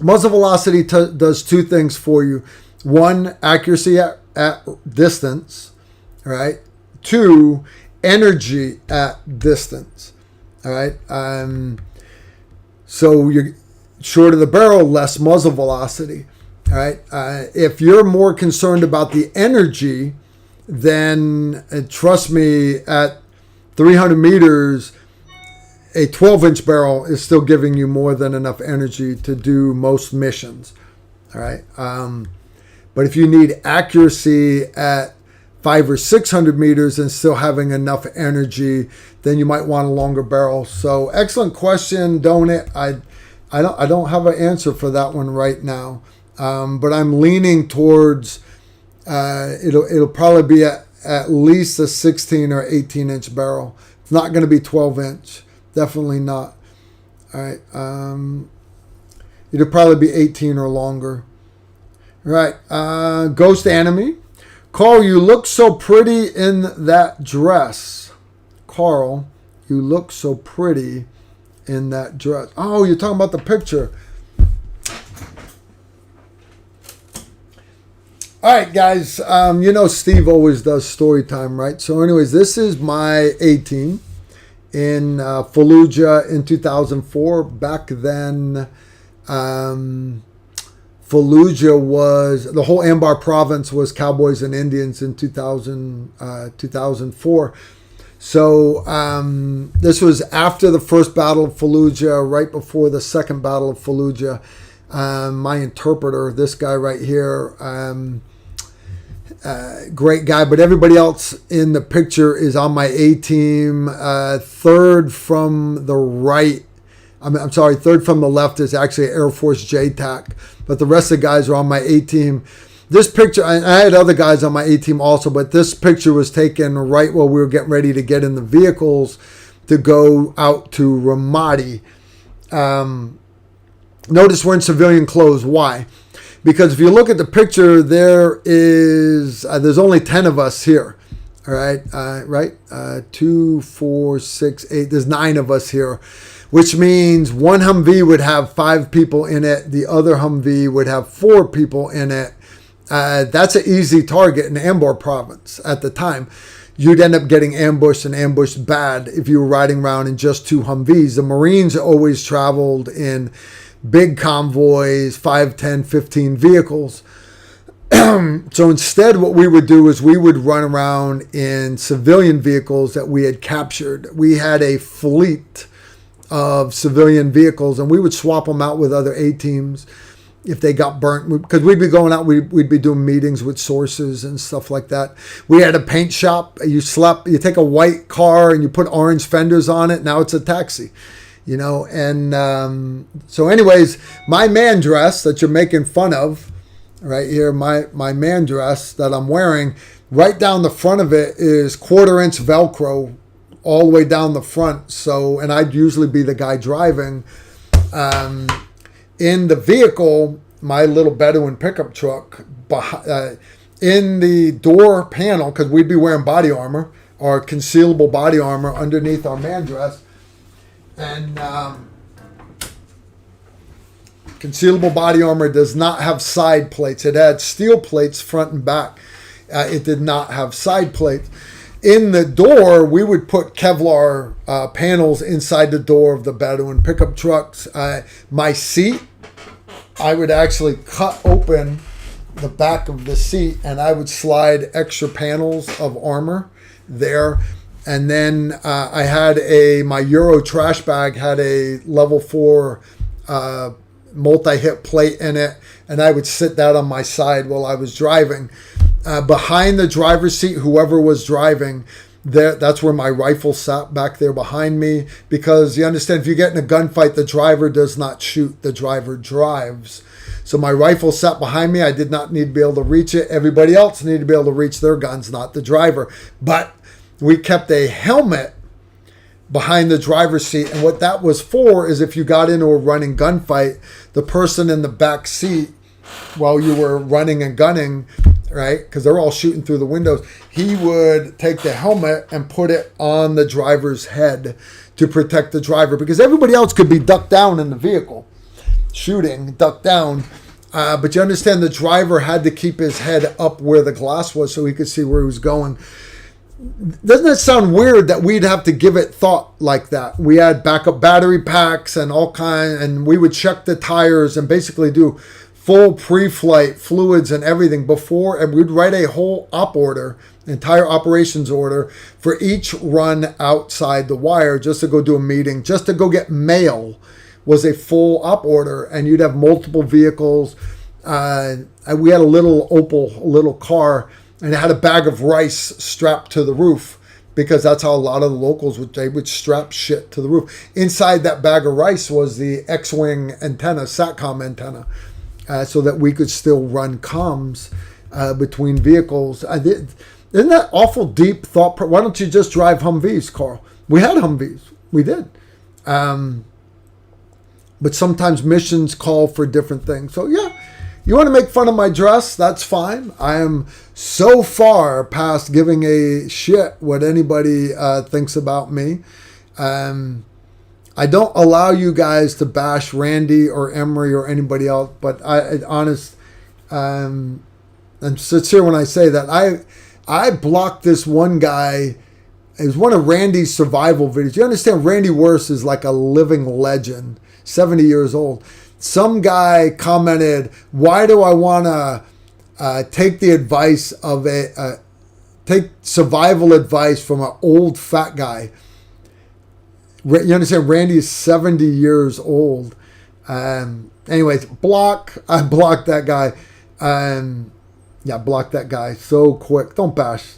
Muzzle velocity does two things for you. One, accuracy at distance, right? Two, energy at distance, all right? So you're shorter the barrel, less muzzle velocity, all right? If you're more concerned about the energy, then trust me, at 300 meters, a 12-inch barrel is still giving you more than enough energy to do most missions, all right? But if you need accuracy at 500 or 600 meters and still having enough energy, then you might want a longer barrel. So excellent question, Donut. I don't have an answer for that one right now, but I'm leaning towards it'll probably be at least a 16 or 18-inch barrel. It's not going to be 12-inch. Definitely not. All right. It'll probably be 18 or longer. All right. Ghost Enemy. Carl, you look so pretty in that dress. Carl, you look so pretty in that dress. Oh, you're talking about the picture. All right, guys. Steve always does story time, right? So anyways, this is my A-team in Fallujah in 2004. Back then, Fallujah was, the whole Anbar province was cowboys and Indians in 2004. So this was after the first Battle of Fallujah, right before the second Battle of Fallujah. My interpreter, this guy right here, great guy, but everybody else in the picture is on my A-team. Third from the right, third from the left is actually Air Force JTAC, but the rest of the guys are on my A-team. This picture, I had other guys on my A-team also, but this picture was taken right while we were getting ready to get in the vehicles to go out to Ramadi. Notice we're in civilian clothes. Why? Because if you look at the picture, there's only 10 of us here. All right, 2, 4, 6, 8. There's 9 of us here, which means one Humvee would have 5 people in it. The other Humvee would have 4 people in it. That's an easy target in Anbar province at the time. You'd end up getting ambushed and ambushed bad if you were riding around in just 2 Humvees. The Marines always traveled in big convoys, 5, 10, 15 vehicles. So instead what we would do is we would run around in civilian vehicles that we had captured. We had a fleet of civilian vehicles and we would swap them out with other A-teams if they got burnt, because we'd be going out, we'd be doing meetings with sources and stuff like that. We had a paint shop. You take a white car and you put orange fenders on it. Now it's a taxi. And so anyways, my man dress that you're making fun of right here, my man dress that I'm wearing, right down the front of it is 1/4-inch Velcro all the way down the front. So, and I'd usually be the guy driving. In the vehicle, my little Bedouin pickup truck, in the door panel, because we'd be wearing body armor or concealable body armor underneath our man dress. And Concealable body armor does not have side plates. It had steel plates front and back. It did not have side plates. In the door, we would put Kevlar panels inside the door of the Bedouin pickup trucks. My seat, I would actually cut open the back of the seat and I would slide extra panels of armor there. And then I had my Euro trash bag had a level 4 multi-hit plate in it, and I would sit that on my side while I was driving. Behind the driver's seat, whoever was driving, that's where my rifle sat back there behind me, because you understand, if you get in a gunfight, the driver does not shoot, the driver drives. So my rifle sat behind me. I did not need to be able to reach it. Everybody else needed to be able to reach their guns, not the driver. But we kept a helmet behind the driver's seat, and what that was for is if you got into a running gunfight, the person in the back seat, while you were running and gunning, right, because they're all shooting through the windows, he would take the helmet and put it on the driver's head to protect the driver, because everybody else could be ducked down in the vehicle, shooting, ducked down. But you understand, the driver had to keep his head up where the glass was so he could see where he was going. Doesn't it sound weird that we'd have to give it thought like that? We had backup battery packs and all kinds, and we would check the tires and basically do full pre-flight fluids and everything before, and we'd write a whole op order, entire operations order for each run outside the wire, just to go do a meeting, just to go get mail was a full op order, and you'd have multiple vehicles. We had a little Opel, a little car, and it had a bag of rice strapped to the roof, because that's how a lot of the locals would strap shit to the roof. Inside that bag of rice was the X-Wing antenna, SATCOM antenna, so that we could still run comms between vehicles. Isn't that awful deep thought? Why don't you just drive Humvees, Carl? We had Humvees. We did. But sometimes missions call for different things. So yeah, you want to make fun of my dress? That's fine. I am so far past giving a shit what anybody thinks about me. I don't allow you guys to bash Randy or Emery or anybody else, but I'm sincere when I say that. I blocked this one guy. It was one of Randy's survival videos. You understand, Randy Worse is like a living legend, 70 years old. Some guy commented, why do I want to take the advice of take survival advice from an old fat guy? You understand, Randy is 70 years old. Anyways, I blocked that guy. Block that guy so quick. Don't bash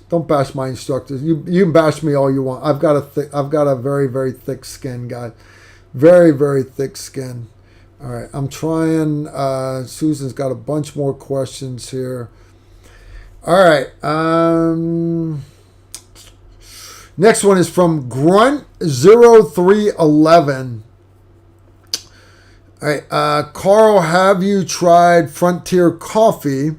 my instructors. You can bash me all you want. I've got a very, very thick skin, guys. Very, very thick skin. All right, I'm trying. Susan's got a bunch more questions here. All right. Next one is from Grunt0311. All right, Carl, have you tried Frontier Coffee?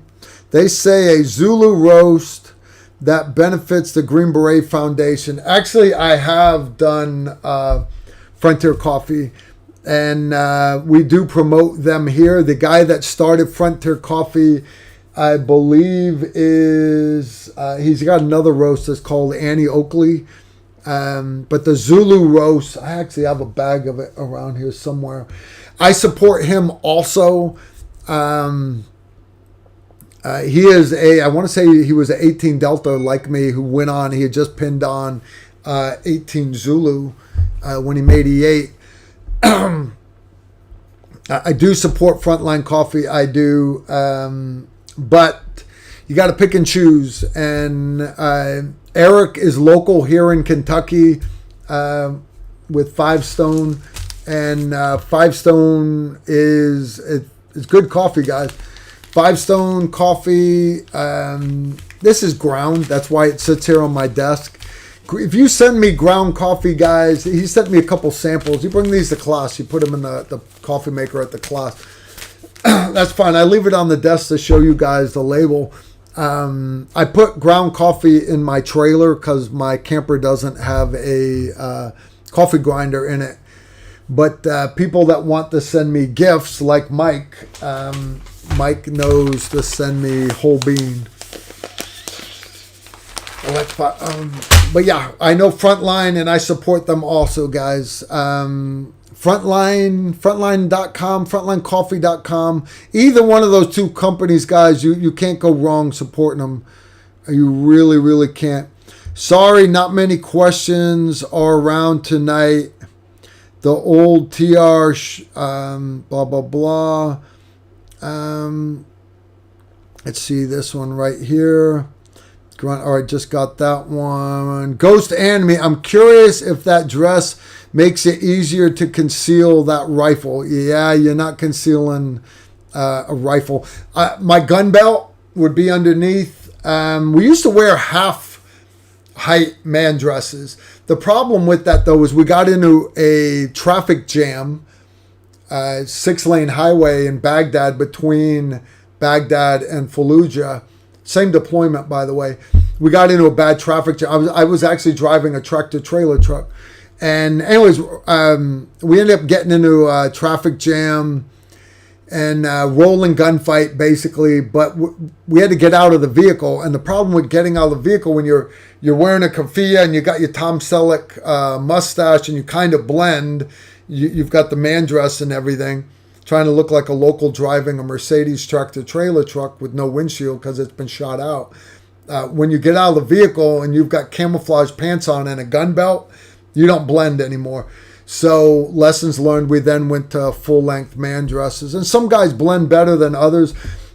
They say a Zulu roast that benefits the Green Beret Foundation. Actually, I have done Frontier Coffee, and we do promote them here. The guy that started Frontier Coffee, I believe, is he's got another roast that's called Annie Oakley. But the Zulu roast, I actually have a bag of it around here somewhere. I support him also. He is I want to say he was an 18 Delta like me who went on. He had just pinned on 18 Zulu when he made E8. I do support Frontline Coffee. I do. But you got to pick and choose. And Eric is local here in Kentucky with Five Stone. And Five Stone is good coffee, guys. Five Stone Coffee. This is ground. That's why it sits here on my desk. If you send me ground coffee, guys, he sent me a couple samples. You bring these to class. You put them in the coffee maker at the class. That's fine. I leave it on the desk to show you guys the label. I put ground coffee in my trailer because my camper doesn't have a coffee grinder in it. But people that want to send me gifts, like Mike, Mike knows to send me whole bean. But yeah, I know Frontline, and I support them also, guys. Frontline.com, frontlinecoffee.com. Either one of those two companies, guys, you can't go wrong supporting them. You really, really can't. Sorry, not many questions are around tonight. The old TR, blah, blah, blah. Let's see this one right here. All right, just got that one. Ghost Anime. I'm curious if that dress makes it easier to conceal that rifle. Yeah, you're not concealing a rifle. My gun belt would be underneath. We used to wear half height man dresses. The problem with that, though, is we got into a traffic jam, 6-lane highway in Baghdad, between Baghdad and Fallujah. Same deployment, by the way. We got into a bad traffic jam. I was actually driving a tractor-trailer truck. And anyways, we ended up getting into a traffic jam and rolling gunfight, basically. But we had to get out of the vehicle. And the problem with getting out of the vehicle, when you're wearing a keffiyeh and you got your Tom Selleck mustache and you kind of blend, you've got the man dress and everything, trying to look like a local driving a Mercedes tractor-trailer truck with no windshield because it's been shot out. When you get out of the vehicle and you've got camouflage pants on and a gun belt, you don't blend anymore. So lessons learned, we then went to full-length man dresses. And some guys blend better than others.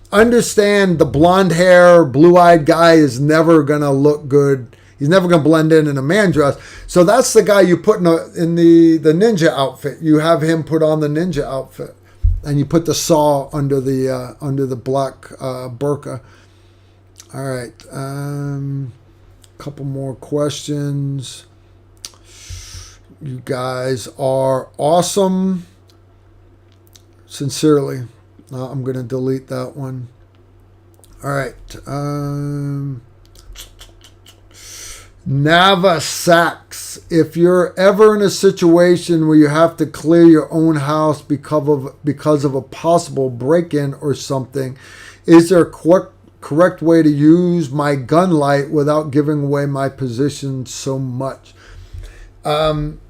Understand the blonde hair, blue-eyed guy is never going to look good. He's never going to blend in a man dress. So that's the guy you put in the ninja outfit. You have him put on the ninja outfit. And you put the saw under the black burqa. All right. Couple more questions. You guys are awesome. Sincerely. I'm going to delete that one. All right. Nava Sachs. If you're ever in a situation where you have to clear your own house because of a possible break-in or something, is there a correct way to use my gun light without giving away my position so much?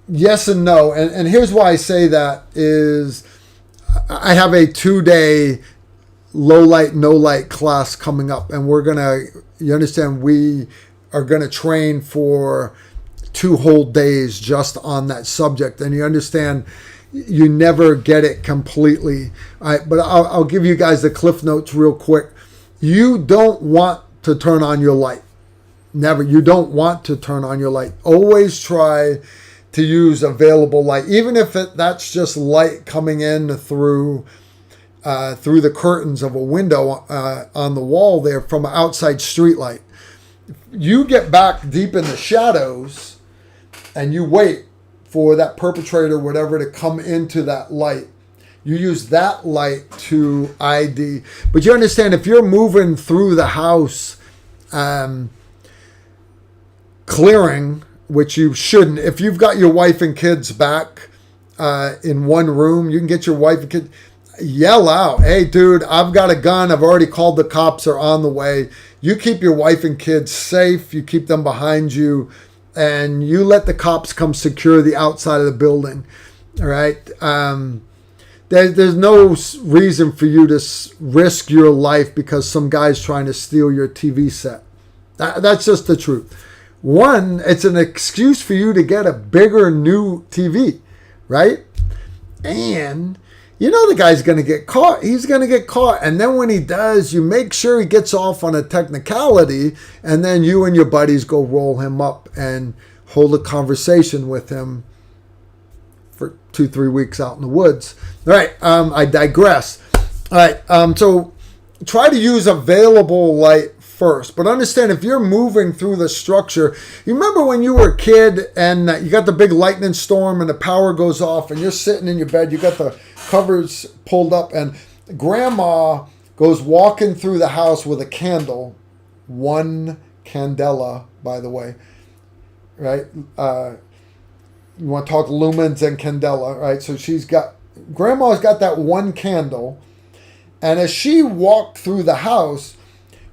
Yes and no. And here's why I say that is I have a 2-day low light, no light class coming up. And you understand, we are going to train for 2 whole days just on that subject. And you understand, you never get it completely. All right, but I'll give you guys the cliff notes real quick. You don't want to turn on your light. Never. You don't want to turn on your light. Always try to use available light, even if that's just light coming in through the curtains of a window on the wall there from an outside street light. You get back deep in the shadows and you wait for that perpetrator, whatever, to come into that light. You use that light to ID. But you understand, if you're moving through the house, clearing, which you shouldn't, if you've got your wife and kids back in one room, you can get your wife and kids, yell out, hey, dude, I've got a gun. I've already called the cops. They're on the way. You keep your wife and kids safe. You keep them behind you. And you let the cops come secure the outside of the building. All right? There's no reason for you to risk your life because some guy's trying to steal your TV set. That's just the truth. One, it's an excuse for you to get a bigger new TV, right? And you know the guy's going to get caught. He's going to get caught. And then when he does, you make sure he gets off on a technicality, and then you and your buddies go roll him up and hold a conversation with him for 2-3 weeks out in the woods. All right, I digress. All right, so try to use available light first, but understand, if you're moving through the structure, you remember when you were a kid and you got the big lightning storm and the power goes off and you're sitting in your bed, you got the covers pulled up, and grandma goes walking through the house with a candle, one candela, by the way, right? you want to talk lumens and candela, right? So Grandma's got that one candle, and as she walked through the house,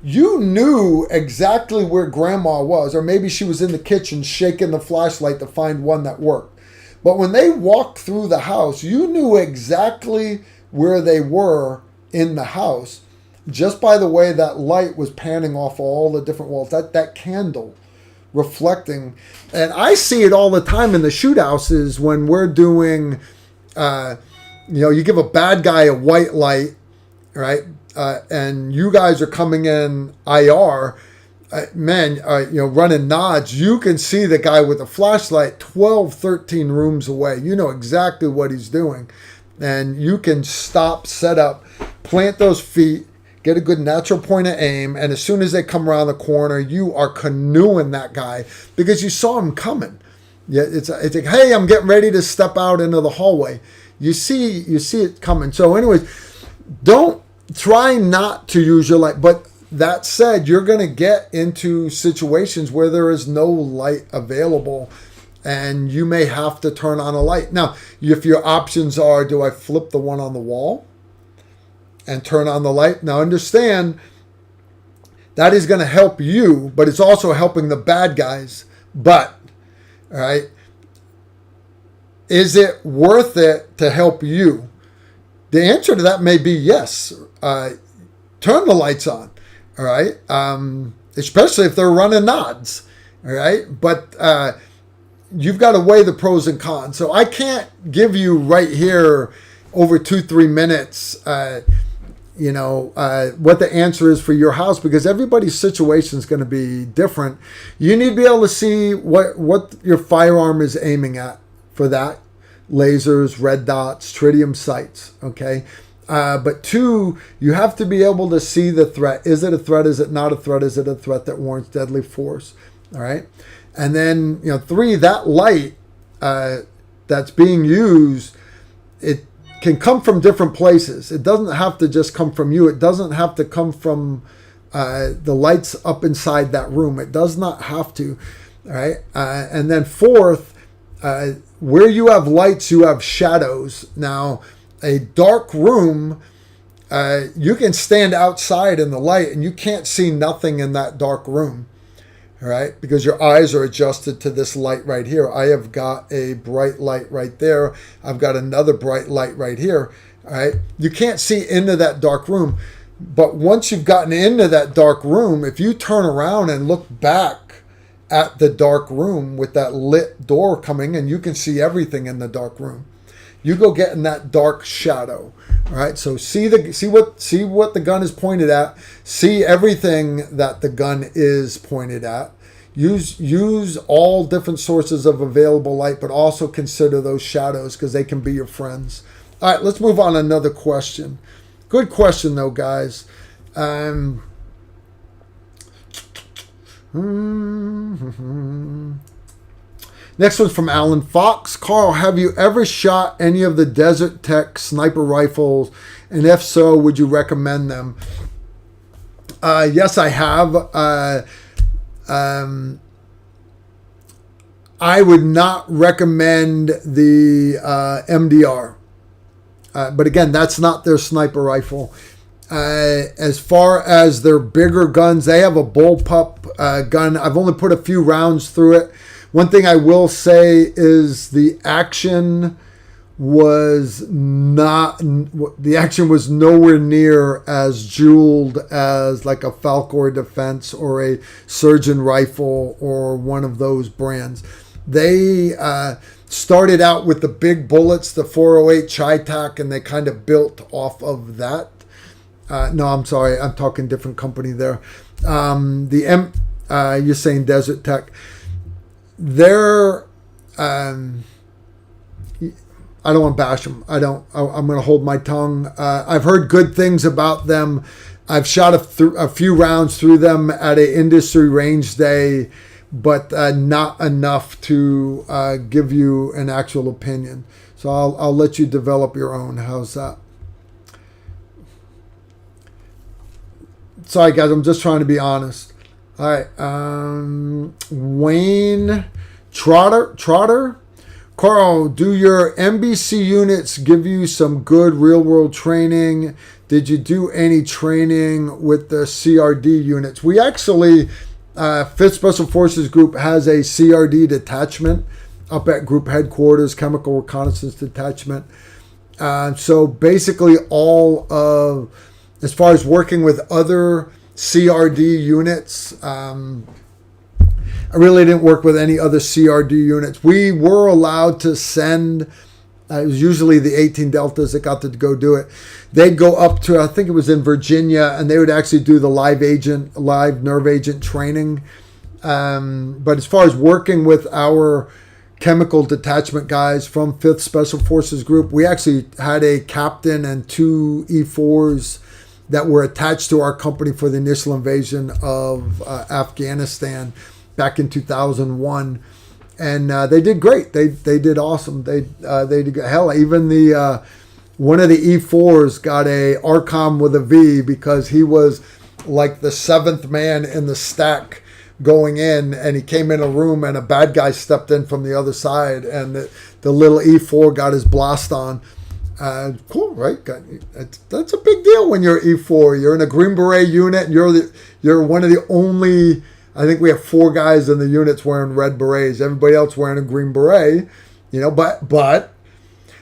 you knew exactly where Grandma was, or maybe she was in the kitchen shaking the flashlight to find one that worked. But when they walked through the house, you knew exactly where they were in the house just by the way that light was panning off all the different walls. That candle reflecting. And I see it all the time in the shoot houses when we're doing, you give a bad guy a white light, right? And you guys are coming in IR, running nods. You can see the guy with the flashlight 12, 13 rooms away. You know exactly what he's doing. And you can stop, set up, plant those feet, get a good natural point of aim, and as soon as they come around the corner, you are canoeing that guy because you saw him coming. Yeah, it's like, hey, I'm getting ready to step out into the hallway. You see it coming. So, anyways, don't try not to use your light. But that said, you're going to get into situations where there is no light available, and you may have to turn on a light. Now, if your options are, do I flip the one on the wall and turn on the light? Now understand, that is going to help you, but it's also helping the bad guys. But, all right, is it worth it to help you? The answer to that may be yes. Turn the lights on, all right? Especially if they're running nods, all right? But you've got to weigh the pros and cons. So I can't give you right here over 2-3 minutes what the answer is for your house, because everybody's situation is going to be different. You need to be able to see what your firearm is aiming at for that. Lasers, red dots, tritium sights, okay? But 2, you have to be able to see the threat. Is it a threat? Is it not a threat? Is it a threat that warrants deadly force? All right? And then, 3, that light that's being used, it can come from different places. It doesn't have to just come from you. It doesn't have to come from the lights up inside that room. It does not have to, all right? And then 4th, where you have lights, you have shadows. Now, a dark room, you can stand outside in the light and you can't see nothing in that dark room, all right? Because your eyes are adjusted to this light right here. I have got a bright light right there. I've got another bright light right here, all right? You can't see into that dark room. But once you've gotten into that dark room, if you turn around and look back at the dark room with that lit door coming, and you can see everything in the dark room. You go get in that dark shadow. All right. So see what the gun is pointed at. See everything that the gun is pointed at. Use all different sources of available light, but also consider those shadows because they can be your friends. All right. Let's move on to another question. Good question though, guys. Next one's from Alan Fox. Carl, have you ever shot any of the Desert Tech sniper rifles? And if so, would you recommend them? Yes, I have. I would not recommend the MDR. But again, that's not their sniper rifle. As far as their bigger guns, they have a bullpup gun. I've only put a few rounds through it. One thing I will say is the action was nowhere near as jeweled as like a Falcor Defense or a Surgeon rifle or one of those brands. They started out with the big bullets, the 408 Chi-Tac, and they kind of built off of that. No, I'm sorry. I'm talking different company there. You're saying Desert Tech. They're, I don't want to bash them. I'm going to hold my tongue. I've heard good things about them. I've shot a few rounds through them at an industry range day, but not enough to give you an actual opinion. So I'll let you develop your own. How's that? Sorry, guys. I'm just trying to be honest. All right. Wayne Trotter. Carl, do your NBC units give you some good real-world training? Did you do any training with the CRD units? We actually, 5th Special Forces Group has a CRD detachment up at group headquarters, Chemical Reconnaissance Detachment. So basically as far as working with other CRD units, I really didn't work with any other CRD units. We were allowed to send, it was usually the 18 Deltas that got to go do it. They'd go up to, I think it was in Virginia, and they would actually do the live nerve agent training. But as far as working with our chemical detachment guys from 5th Special Forces Group, we actually had a captain and 2 E4s that were attached to our company for the initial invasion of Afghanistan back in 2001, and they did great. They did awesome. They did hell. Even the one of the E4s got a ARCOM with a V because he was like the 7th man in the stack going in, and he came in a room and a bad guy stepped in from the other side, and the little E4 got his blast on. Cool, right? That's a big deal when you're E4. You're in a Green Beret unit, and you're one of the only. I think we have 4 guys in the units wearing red berets. Everybody else wearing a green beret, But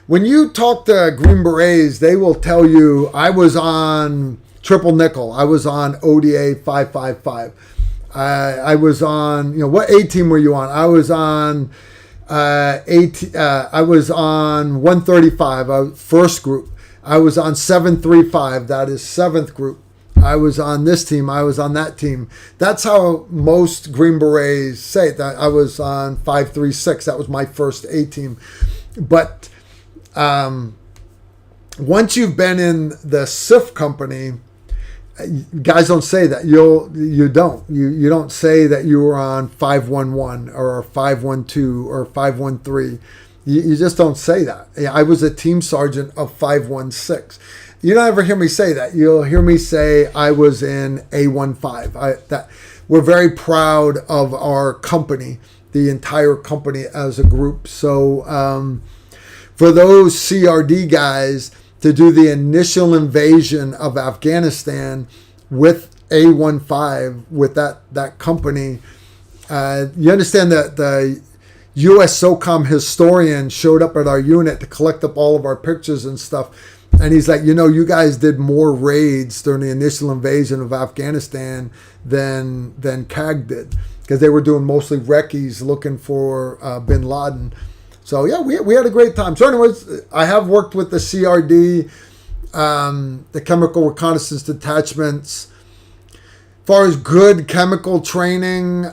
when you talk to Green Berets, they will tell you, I was on triple nickel. I was on ODA 555. I was on, what A team were you on? I was on I was on 135, first group. I was on 735, that is 7th group. I was on this team, I was on that team. That's how most Green Berets say that. I was on 536, that was my first A team. But once you've been in the SIF company, guys don't say that. You don't say that you were on 511 or 512 or 513. You just don't say that. I was a team sergeant of 516. You don't ever hear me say that. You'll hear me say I was in A15. We're very proud of our company, the entire company as a group. So for those CRD guys to do the initial invasion of Afghanistan with A15, with that company, you understand that the U.S. SOCOM historian showed up at our unit to collect up all of our pictures and stuff. And he's like, you guys did more raids during the initial invasion of Afghanistan than CAG did, because they were doing mostly recce's looking for bin Laden. So yeah, we had a great time. So anyways, I have worked with the CRD, the Chemical Reconnaissance Detachments. As far as good chemical training,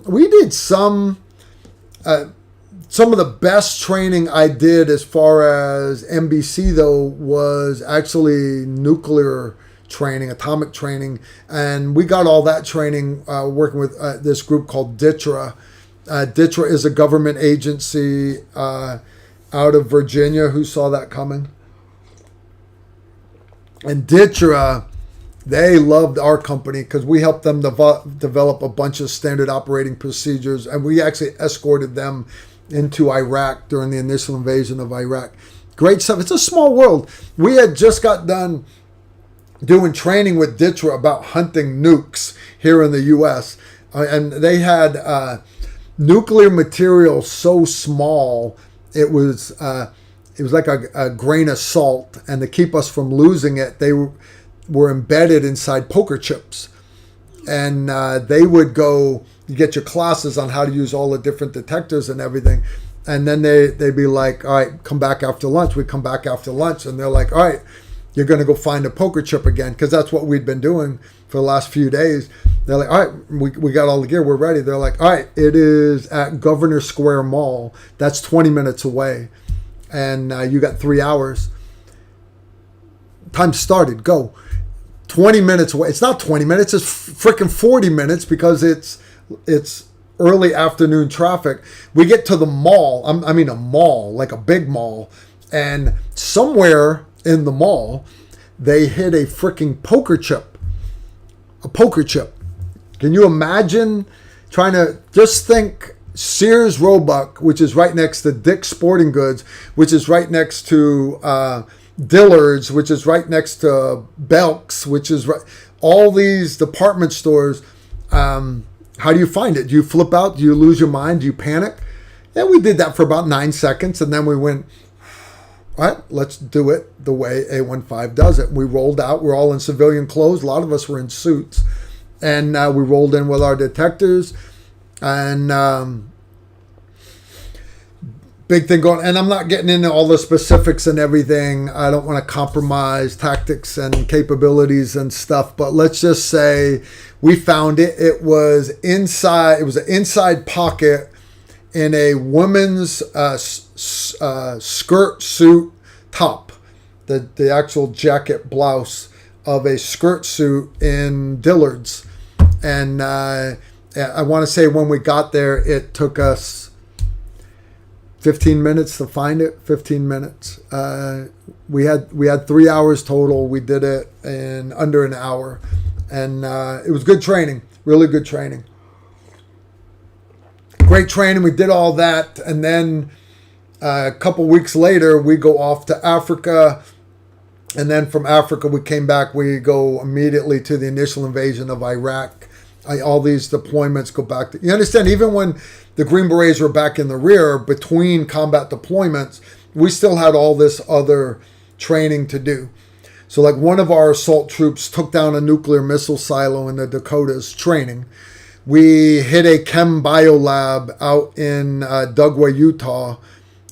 we did some of the best training I did as far as NBC though was actually nuclear training, atomic training, and we got all that training working with this group called DITRA. DITRA is a government agency out of Virginia. Who saw that coming? And DITRA, they loved our company because we helped them develop a bunch of standard operating procedures, and we actually escorted them into Iraq during the initial invasion of Iraq. Great stuff. It's a small world. We had just got done doing training with DITRA about hunting nukes here in the U.S. And they had nuclear material so small it was like a grain of salt, and to keep us from losing it, they were embedded inside poker chips, and they would go. You get your classes on how to use all the different detectors and everything. And then they'd be like, all right, come back after lunch. We'd come back after lunch, and they're like, all right, you're going to go find a poker chip again, because that's what we'd been doing for the last few days. They're like, all right, we got all the gear. We're ready. They're like, all right, it is at Governor Square Mall. That's 20 minutes away. And you got 3 hours. Time started. Go. 20 minutes away. It's not 20 minutes. It's freaking 40 minutes because it's early afternoon traffic. We get to the mall. I mean a mall, like a big mall. And somewhere in the mall, they hid a freaking poker chip. A poker chip. Can you imagine trying to just think Sears Roebuck, which is right next to Dick's Sporting Goods, which is right next to Dillard's, which is right next to Belk's, which is right, all these department stores. How do you find it? Do you flip out? Do you lose your mind? Do you panic? Yeah, we did that for about 9 seconds, and then we went, all right, let's do it the way A15 does it. We rolled out. We're all in civilian clothes. A lot of us were in suits. And we rolled in with our detectors. And big thing going. And I'm not getting into all the specifics and everything. I don't want to compromise tactics and capabilities and stuff. But let's just say we found it. It was inside. It was an inside pocket in a woman's skirt suit top, the actual jacket blouse of a skirt suit in Dillard's. And I want to say when we got there, it took us 15 minutes to find it. 15 minutes. We had 3 hours total. We did it in under an hour, and it was good training. Really good training. Great training. We did all that, and then a couple weeks later, we go off to Africa, and then from Africa, we came back. We go immediately to the initial invasion of Iraq. All these deployments go back to, you understand, even when the Green Berets were back in the rear between combat deployments, we still had all this other training to do. So like one of our assault troops took down a nuclear missile silo in the Dakotas training. We hit a chem bio lab out in Dugway, Utah.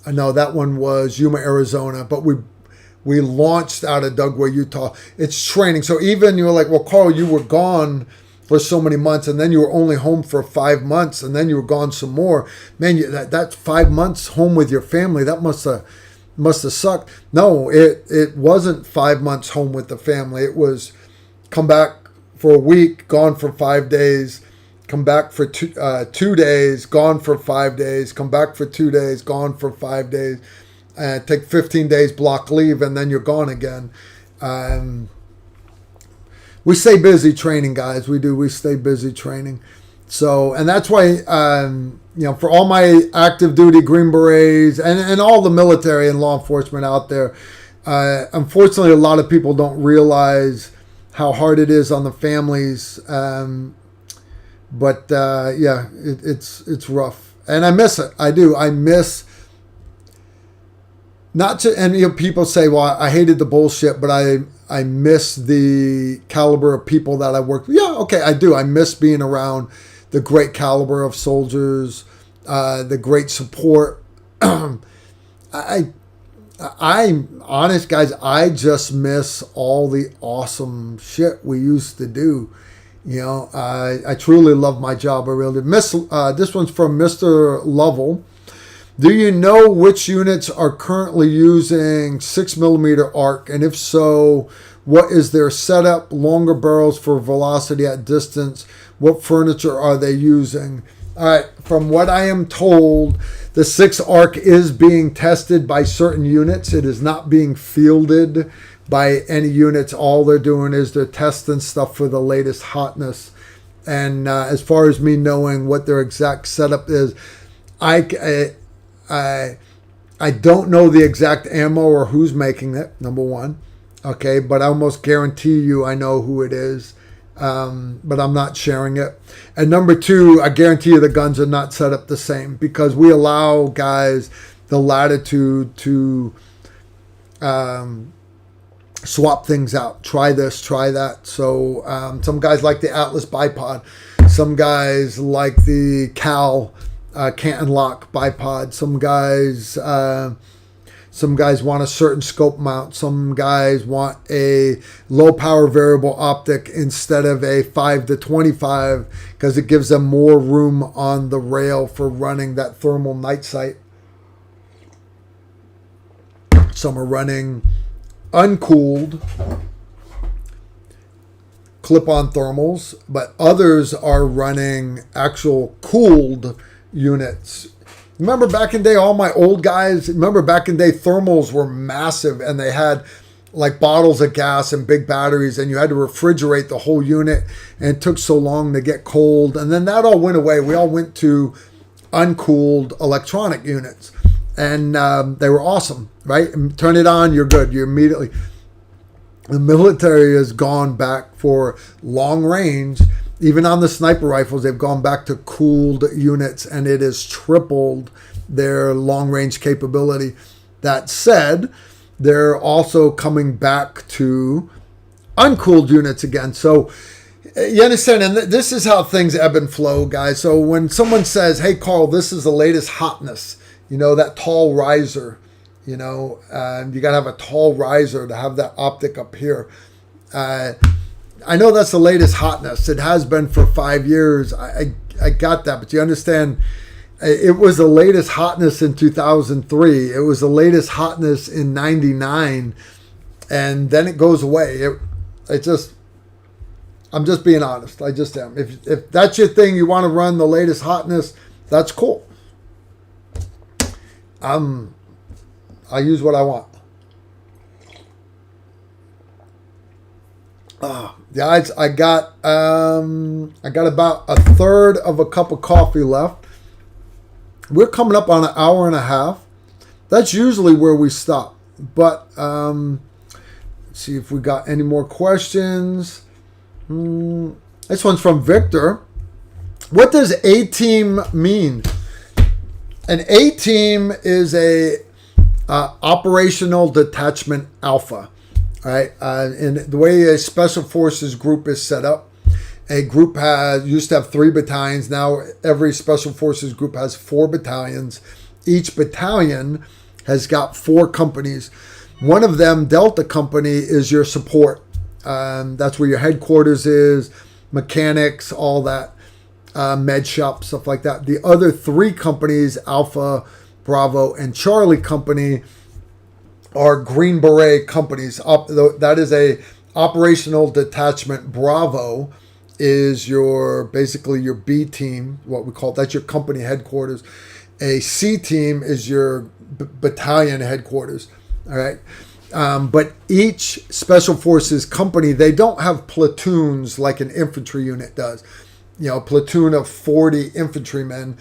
No, that one was Yuma, Arizona, but we launched out of Dugway, Utah. It's training. So even you're like, well, Carl, you were gone for so many months, and then you were only home for 5 months, and then you were gone some more. Man, that 5 months home with your family, that must have sucked. No, it wasn't 5 months home with the family. It was come back for a week, gone for 5 days, come back for 2 days, gone for 5 days, come back for 2 days, gone for 5 days, take 15 days block leave, and then you're gone again. We stay busy training, guys. We do. We stay busy training. So, and that's why, for all my active duty Green Berets and all the military and law enforcement out there, unfortunately, a lot of people don't realize how hard it is on the families. But it's rough, and I miss it. I do. I miss not to. And people say, "Well, I hated the bullshit," but I miss the caliber of people that I worked with. Yeah, okay, I do. I miss being around the great caliber of soldiers, the great support. I'm honest, guys. I just miss all the awesome shit we used to do. I truly love my job. I really did. This one's from Mr. Lovell. Do you know which units are currently using 6mm arc? And if so, what is their setup? Longer barrels for velocity at distance. What furniture are they using? All right, from what I am told, the 6 arc is being tested by certain units. It is not being fielded by any units. All they're doing is they're testing stuff for the latest hotness. And as far as me knowing what their exact setup is, I don't know the exact ammo or who's making it, number one. Okay, but I almost guarantee you I know who it is. But I'm not sharing it. And number two, I guarantee you the guns are not set up the same, because we allow guys the latitude to swap things out. Try this, try that. So some guys like the Atlas bipod. Some guys like the Cal Canton lock bipod. Some guys want a certain scope mount. Some guys want a low power variable optic instead of a 5-25, because it gives them more room on the rail for running that thermal night sight. Some are running uncooled clip-on thermals, but others are running actual cooled units. Remember back in the day, all my old guys, back in the day, thermals were massive, and they had like bottles of gas and big batteries, and you had to refrigerate the whole unit, and it took so long to get cold. And then that all went away. We all went to uncooled electronic units. And they were awesome, right? And turn it on, you're good. You immediately... The military has gone back for long range. Even on the sniper rifles, they've gone back to cooled units, and it has tripled their long range capability. That said, they're also coming back to uncooled units again. So you understand, and this is how things ebb and flow, guys. So when someone says, hey, Carl, this is the latest hotness, that tall riser, you got to have a tall riser to have that optic up here. I know that's the latest hotness. It has been for 5 years. I got that, but you understand, it was the latest hotness in 2003. It was the latest hotness in 99, and then it goes away. I'm just being honest. I just am. If that's your thing, you want to run the latest hotness, that's cool. I use what I want. Guys, I got about a third of a cup of coffee left. We're coming up on an hour and a half. That's usually where we stop. But let's see if we got any more questions. This one's from Victor. What does A-team mean? An A-team is a operational detachment alpha. Right, and the way a special forces group is set up, a group used to have 3 battalions. Now every special forces group has 4 battalions. Each battalion has got 4 companies. One of them, Delta Company, is your support. That's where your headquarters is, mechanics, all that, med shop, stuff like that. The other 3 companies, Alpha, Bravo, and Charlie Company, are Green Beret companies. That is a operational detachment. Bravo is basically your B team, what we call it. That's your company headquarters. A C team is your battalion headquarters. All right. But each special forces company, they don't have platoons like an infantry unit does. A platoon of 40 infantrymen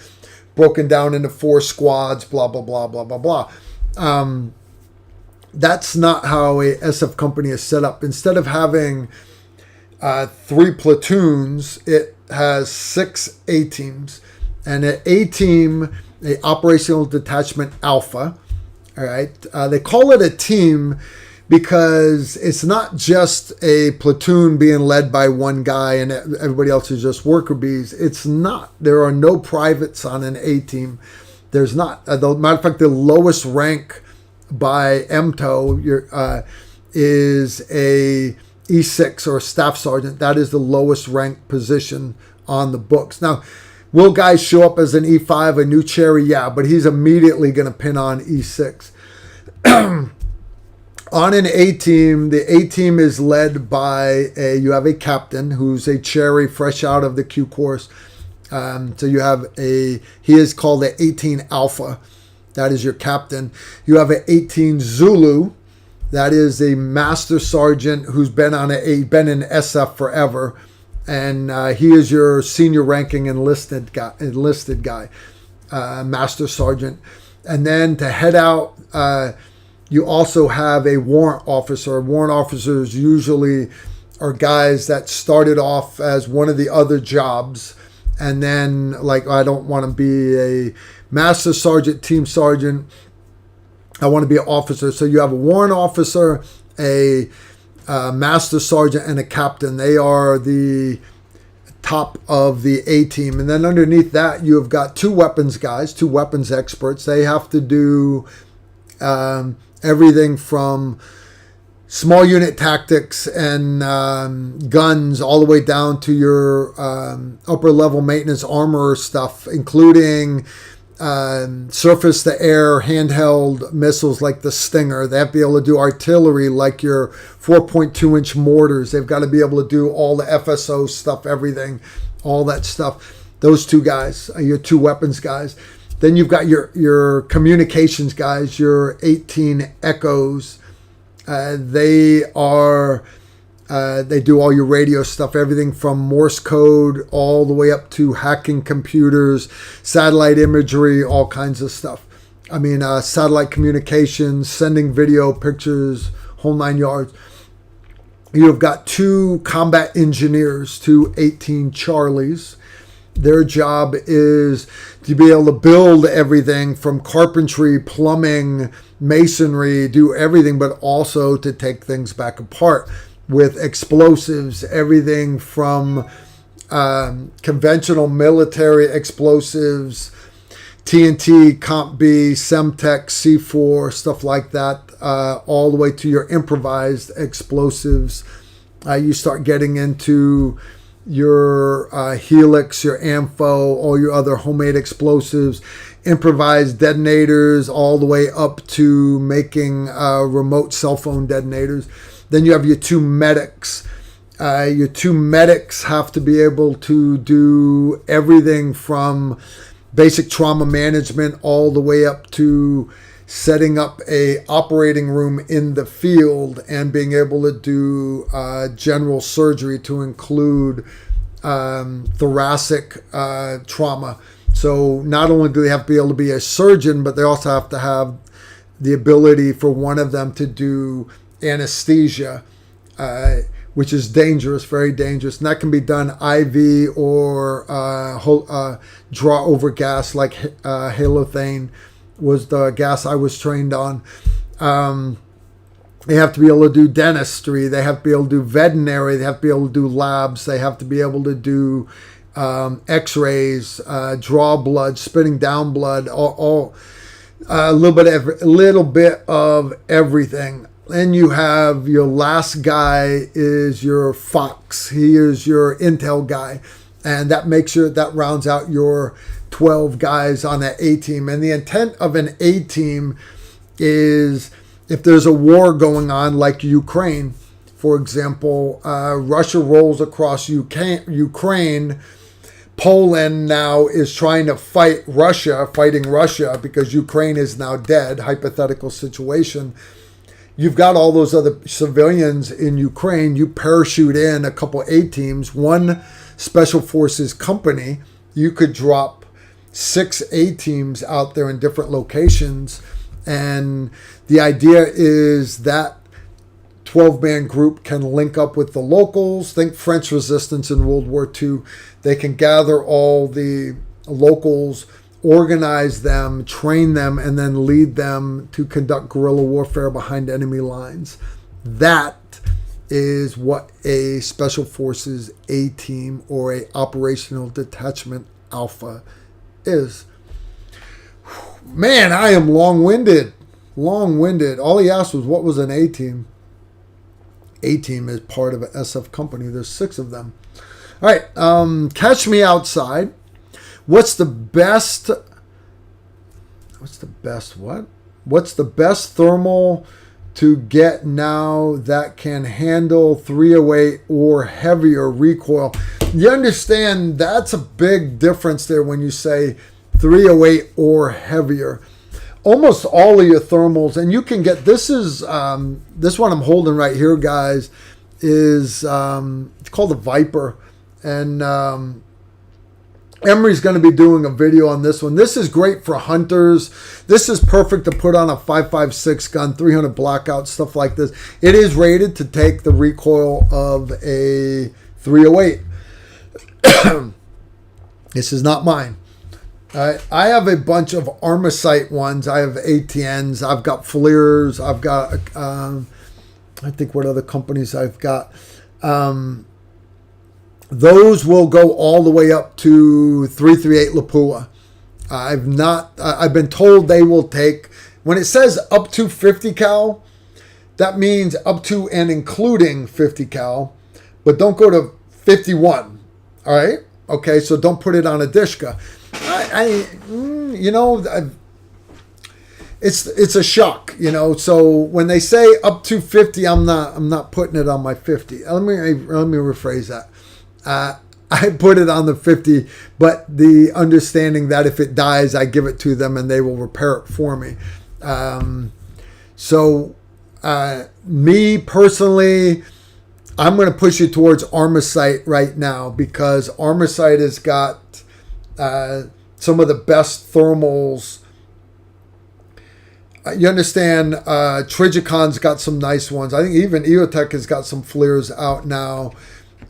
broken down into 4 squads, blah, blah, blah, blah, blah, blah. That's not how a SF company is set up. Instead of having 3 platoons, it has 6 A teams. And an A team, a operational detachment alpha, all right, they call it a team because it's not just a platoon being led by one guy and everybody else is just worker bees. It's not. There are no privates on an A team. There's not. As a matter of fact, the lowest rank by MTO is a E6 or a staff sergeant. That is the lowest ranked position on the books. Now, will guys show up as an E5, a new cherry? Yeah, but he's immediately going to pin on E6. On an A team, the A team is led by you have a captain who's a cherry fresh out of the Q course. So you have he is called the 18 Alpha. That is your captain. You have an 18 Zulu. That is a master sergeant who's been been in SF forever, and he is your senior ranking enlisted guy, master sergeant. And then to head out, you also have a warrant officer. Warrant officers usually are guys that started off as one of the other jobs, and then I don't want to be a master sergeant, team sergeant. I want to be an officer. So you have a warrant officer, a master sergeant, and a captain. They are the top of the A team. And then underneath that, you have got 2 weapons guys, 2 weapons experts. They have to do everything from small unit tactics and guns all the way down to your upper level maintenance armor stuff, including surface to air handheld missiles like the Stinger. They have to be able to do artillery like your 4.2 inch mortars. They've got to be able to do all the FSO stuff, everything, all that stuff. Those 2 guys are your 2 weapons guys. Then you've got your communications guys, your 18 Echoes. They are They do all your radio stuff, everything from Morse code all the way up to hacking computers, satellite imagery, all kinds of stuff. I mean, satellite communications, sending video, pictures, whole 9 yards. You've got 2 combat engineers, 2 18 Charlies. Their job is to be able to build everything from carpentry, plumbing, masonry, do everything, but also to take things back apart with explosives, everything from conventional military explosives, TNT, Comp B, Semtex, C4, stuff like that, all the way to your improvised explosives. You start getting into your Helix, your Ampho, all your other homemade explosives, improvised detonators, all the way up to making remote cell phone detonators. Then you have your 2 medics. Your 2 medics have to be able to do everything from basic trauma management all the way up to setting up a operating room in the field and being able to do general surgery to include thoracic trauma. So not only do they have to be able to be a surgeon, but they also have to have the ability for one of them to do anesthesia, which is dangerous, very dangerous. And that can be done IV or draw over gas, like halothane was the gas I was trained on. They have to be able to do dentistry. They have to be able to do veterinary. They have to be able to do labs. They have to be able to do X-rays, draw blood, spitting down blood, all a little bit of everything. Then you have your last guy is your Fox. He is your intel guy, and that rounds out your 12 guys on that A team. And the intent of an A team is if there's a war going on, like Ukraine, for example, Russia rolls across Ukraine. Poland now is trying to fighting Russia because Ukraine is now dead, hypothetical situation. You've got all those other civilians in Ukraine. You parachute in a couple A teams, 1 special forces company. You could drop 6 A teams out there in different locations. And the idea is that 12-man group can link up with the locals. Think French resistance in World War II. They can gather all the locals, organize them, train them, and then lead them to conduct guerrilla warfare behind enemy lines. That is what a Special Forces A team or a Operational Detachment Alpha is. Man, I am long-winded. All he asked was, what was an A team? A team is part of an SF company. There's 6 of them. All right, Catch Me Outside. What's the best thermal to get now that can handle 308 or heavier recoil? You understand that's a big difference there when you say 308 or heavier. Almost all of your thermals, and you can get, this one I'm holding right here, guys, is it's called the Viper. And Emery's going to be doing a video on this one. This is great for hunters. This is perfect to put on a 5.56 gun, 300 blackout, stuff like this. It is rated to take the recoil of a 308. This is not mine. I have a bunch of Armacite ones. I have ATNs. I've got FLIRs. I've got, I think what other companies I've got. Those will go all the way up to 338 Lapua. I've been told they will take, when it says up to 50 cal, that means up to and including 50 cal, but don't go to 51. All right. Okay. So don't put it on a Dishka. It's a shock, so when they say up to 50, I'm not putting it on my 50. Let me rephrase that. I put it on the 50, but the understanding that if it dies, I give it to them and they will repair it for me. Me personally, I'm going to push you towards Armasight right now, because Armasight has got some of the best thermals. You understand, Trigicon's got some nice ones. I think even EOTech has got some FLIRs out now.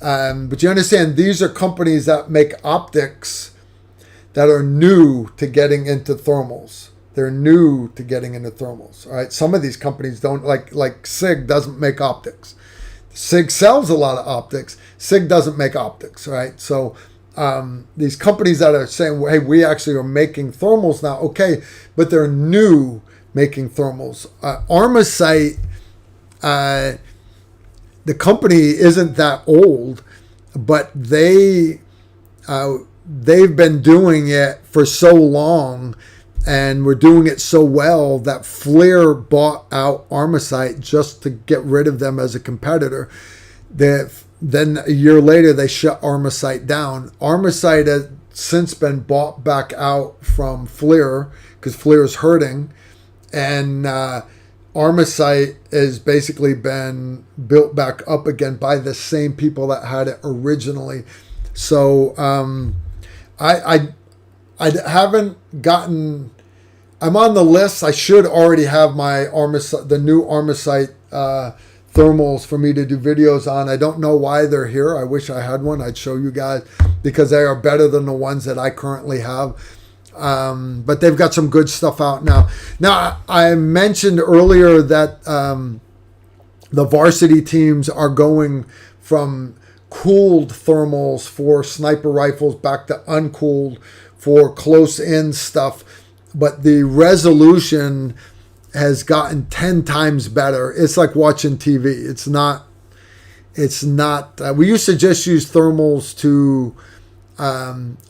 But you understand, these are companies that make optics that are new to getting into thermals. They're new to getting into thermals. All right. Some of these companies don't, like SIG doesn't make optics. SIG sells a lot of optics. SIG doesn't make optics. Right. So these companies that are saying, hey, we actually are making thermals now. Okay. But they're new making thermals. Armasight, the company isn't that old, but they've been doing it for so long, and we're doing it so well that FLIR bought out Armasight just to get rid of them as a competitor. Then a year later, they shut Armasight down. Armasight has since been bought back out from FLIR because FLIR is hurting, and Armasight has basically been built back up again by the same people that had it originally. So I haven't gotten. I'm on the list. I should already have my the new Armasight thermals for me to do videos on. I don't know why they're here. I wish I had one. I'd show you guys, because they are better than the ones that I currently have. But they've got some good stuff out now. Now, I mentioned earlier that the varsity teams are going from cooled thermals for sniper rifles back to uncooled for close-in stuff. But the resolution has gotten 10 times better. It's like watching TV. It's not, we used to just use thermals to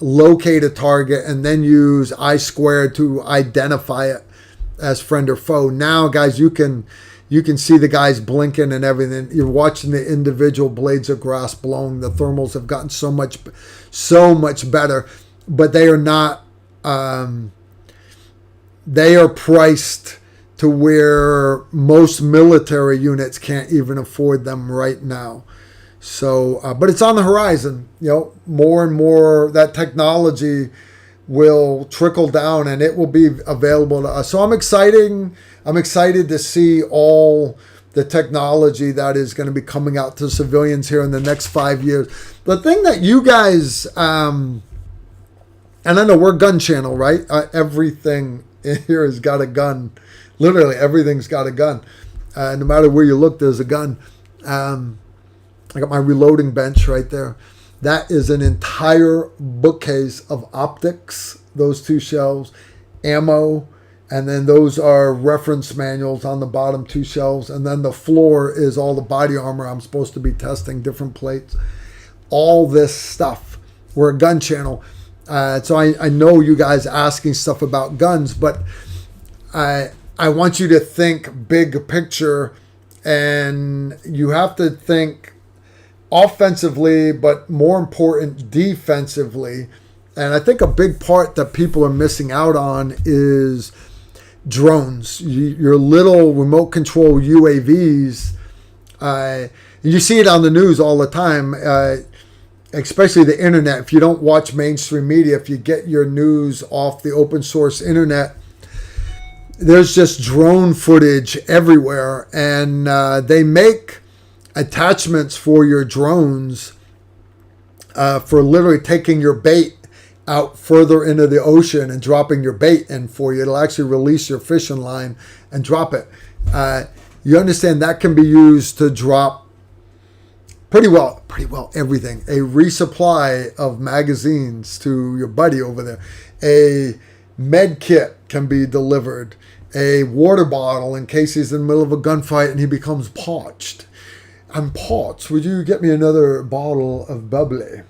locate a target and then use I-squared to identify it as friend or foe. Now, guys, you can see the guys blinking and everything. You're watching the individual blades of grass blowing. The thermals have gotten so much better, but they are not. They are priced to where most military units can't even afford them right now. So, but it's on the horizon. More and more that technology will trickle down, and it will be available to us. So I'm excited to see all the technology that is going to be coming out to civilians here in the next 5 years. The thing that you guys, and I know we're gun channel, right? Everything here has got a gun. Literally everything's got a gun. No matter where you look, there's a gun. I got my reloading bench right there. That is an entire bookcase of optics, those two shelves, ammo, and then those are reference manuals on the bottom two shelves. And then the floor is all the body armor I'm supposed to be testing, different plates, all this stuff. We're a gun channel. So I know you guys asking stuff about guns, but I want you to think big picture, and you have to think offensively, but more important, defensively. And I think a big part that people are missing out on is drones. Your little remote control UAVs. You see it on the news all the time, especially the internet. If you don't watch mainstream media, if you get your news off the open source internet, there's just drone footage everywhere. And they make attachments for your drones for literally taking your bait out further into the ocean and dropping your bait in for you. It'll actually release your fishing line and drop it. You understand that can be used to drop pretty well everything. A resupply of magazines to your buddy over there. A med kit can be delivered. A water bottle in case he's in the middle of a gunfight and he becomes parched. I'm parched. Would you get me another bottle of bubbly?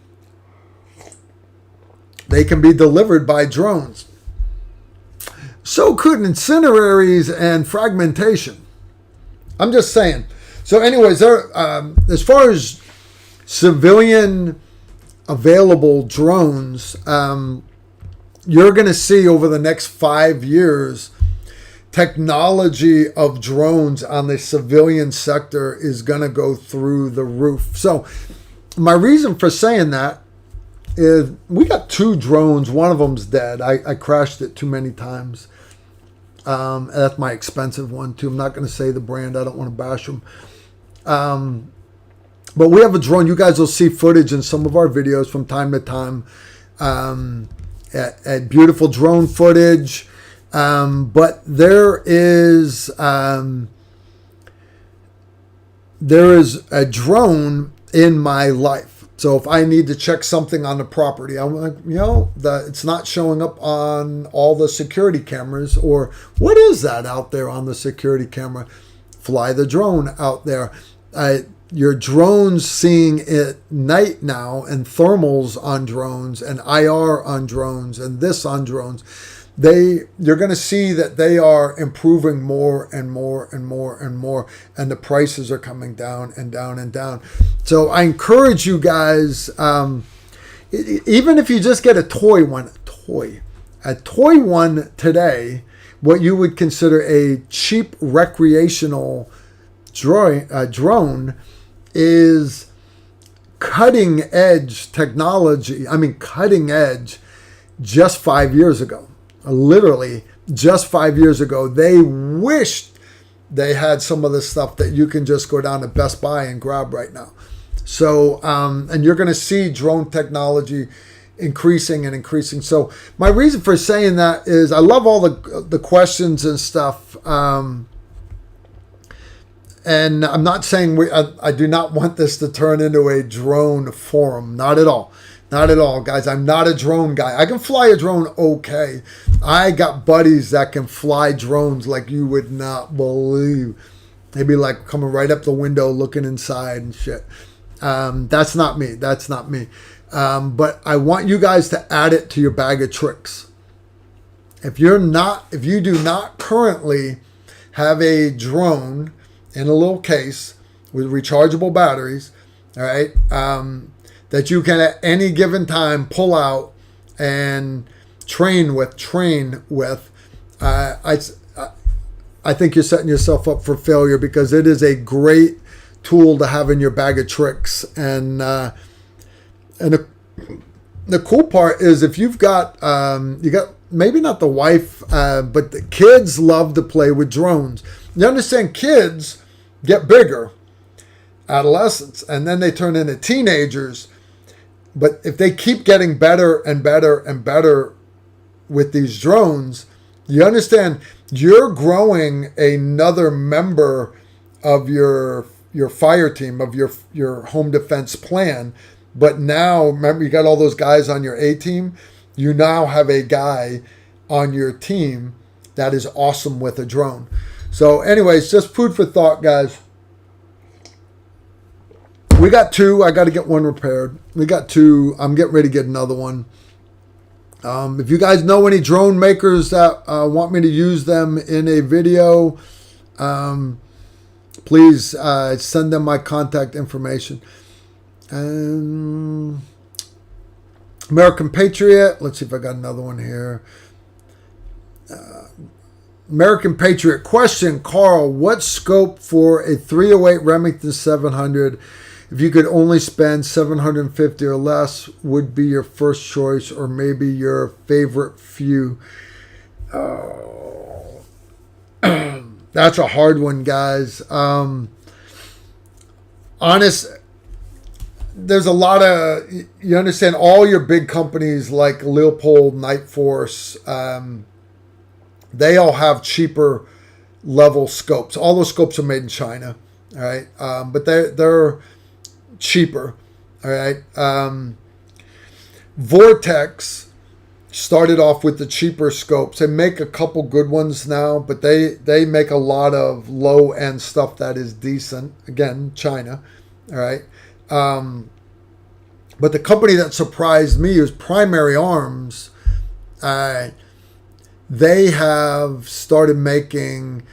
They can be delivered by drones. So could incineraries and fragmentation. I'm just saying. So anyways, as far as civilian available drones, you're going to see over the next 5 years technology of drones on the civilian sector is going to go through the roof. So my reason for saying that is we got 2 drones. One of them's dead. I crashed it too many times. That's my expensive one too. I'm not going to say the brand. I don't want to bash them. But we have a drone. You guys will see footage in some of our videos from time to time. At beautiful drone footage. But there is a drone in my life. So if I need to check something on the property, I'm like, it's not showing up on all the security cameras, or what is that out there on the security camera? Fly the drone out there. Your drones seeing at night now, and thermals on drones, and IR on drones, and this on drones. You're going to see that they are improving more and more and more and more, and the prices are coming down and down and down. So I encourage you guys, even if you just get a toy one today, what you would consider a cheap recreational drone is cutting edge technology. I mean, cutting edge just 5 years ago. Literally, just 5 years ago, they wished they had some of the stuff that you can just go down to Best Buy and grab right now. So, and you're going to see drone technology increasing and increasing. So my reason for saying that is I love all the questions and stuff. And I'm not saying I do not want this to turn into a drone forum. Not at all. Not at all, guys. I'm not a drone guy. I can fly a drone okay. I got buddies that can fly drones like you would not believe. They'd be like coming right up the window looking inside and shit. That's not me. That's not me. But I want you guys to add it to your bag of tricks. If you do not currently have a drone in a little case with rechargeable batteries, all right, that you can at any given time pull out and train with, I think you're setting yourself up for failure, because it is a great tool to have in your bag of tricks. And the cool part is if you've got, you got maybe not the wife, but the kids love to play with drones. You understand, kids get bigger, adolescents, and then they turn into teenagers. But if they keep getting better and better and better with these drones, you understand you're growing another member of your fire team, of your home defense plan. But now, remember, you got all those guys on your A team. You now have a guy on your team that is awesome with a drone. So anyways, just food for thought, guys. We got 2. I got to get one repaired. We got 2. I'm getting ready to get another one. If you guys know any drone makers that want me to use them in a video, please send them my contact information. American Patriot. Let's see if I got another one here. American Patriot question. Carl, what scope for a 308 Remington 700? If you could only spend $750 or less, would be your first choice, or maybe your favorite few? That's a hard one, guys. Honest, there's a lot of, you understand, all your big companies like Leopold, Night Force, they all have cheaper level scopes. All those scopes are made in China, all right? But they're cheaper, all right? Vortex started off with the cheaper scopes. They make a couple good ones now, but they make a lot of low-end stuff that is decent. Again, China, all right? But the company that surprised me is Primary Arms. They have started making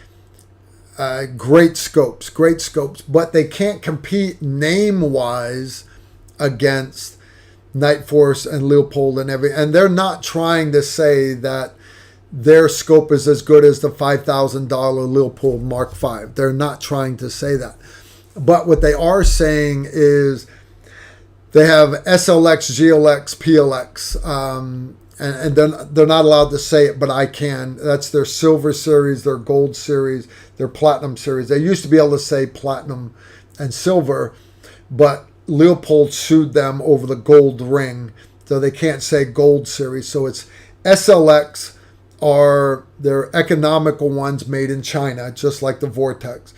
great scopes, but they can't compete name-wise against Night Force and Leopold and they're not trying to say that their scope is as good as the $5,000 Leopold Mark V. They're not trying to say that. But what they are saying is they have SLX, GLX, PLX, and they're not allowed to say it, but I can. That's their silver series, their gold series, their platinum series. They used to be able to say platinum and silver, but Leopold sued them over the gold ring, so they can't say gold series. So it's SLX are their economical ones made in China, just like the Vortex.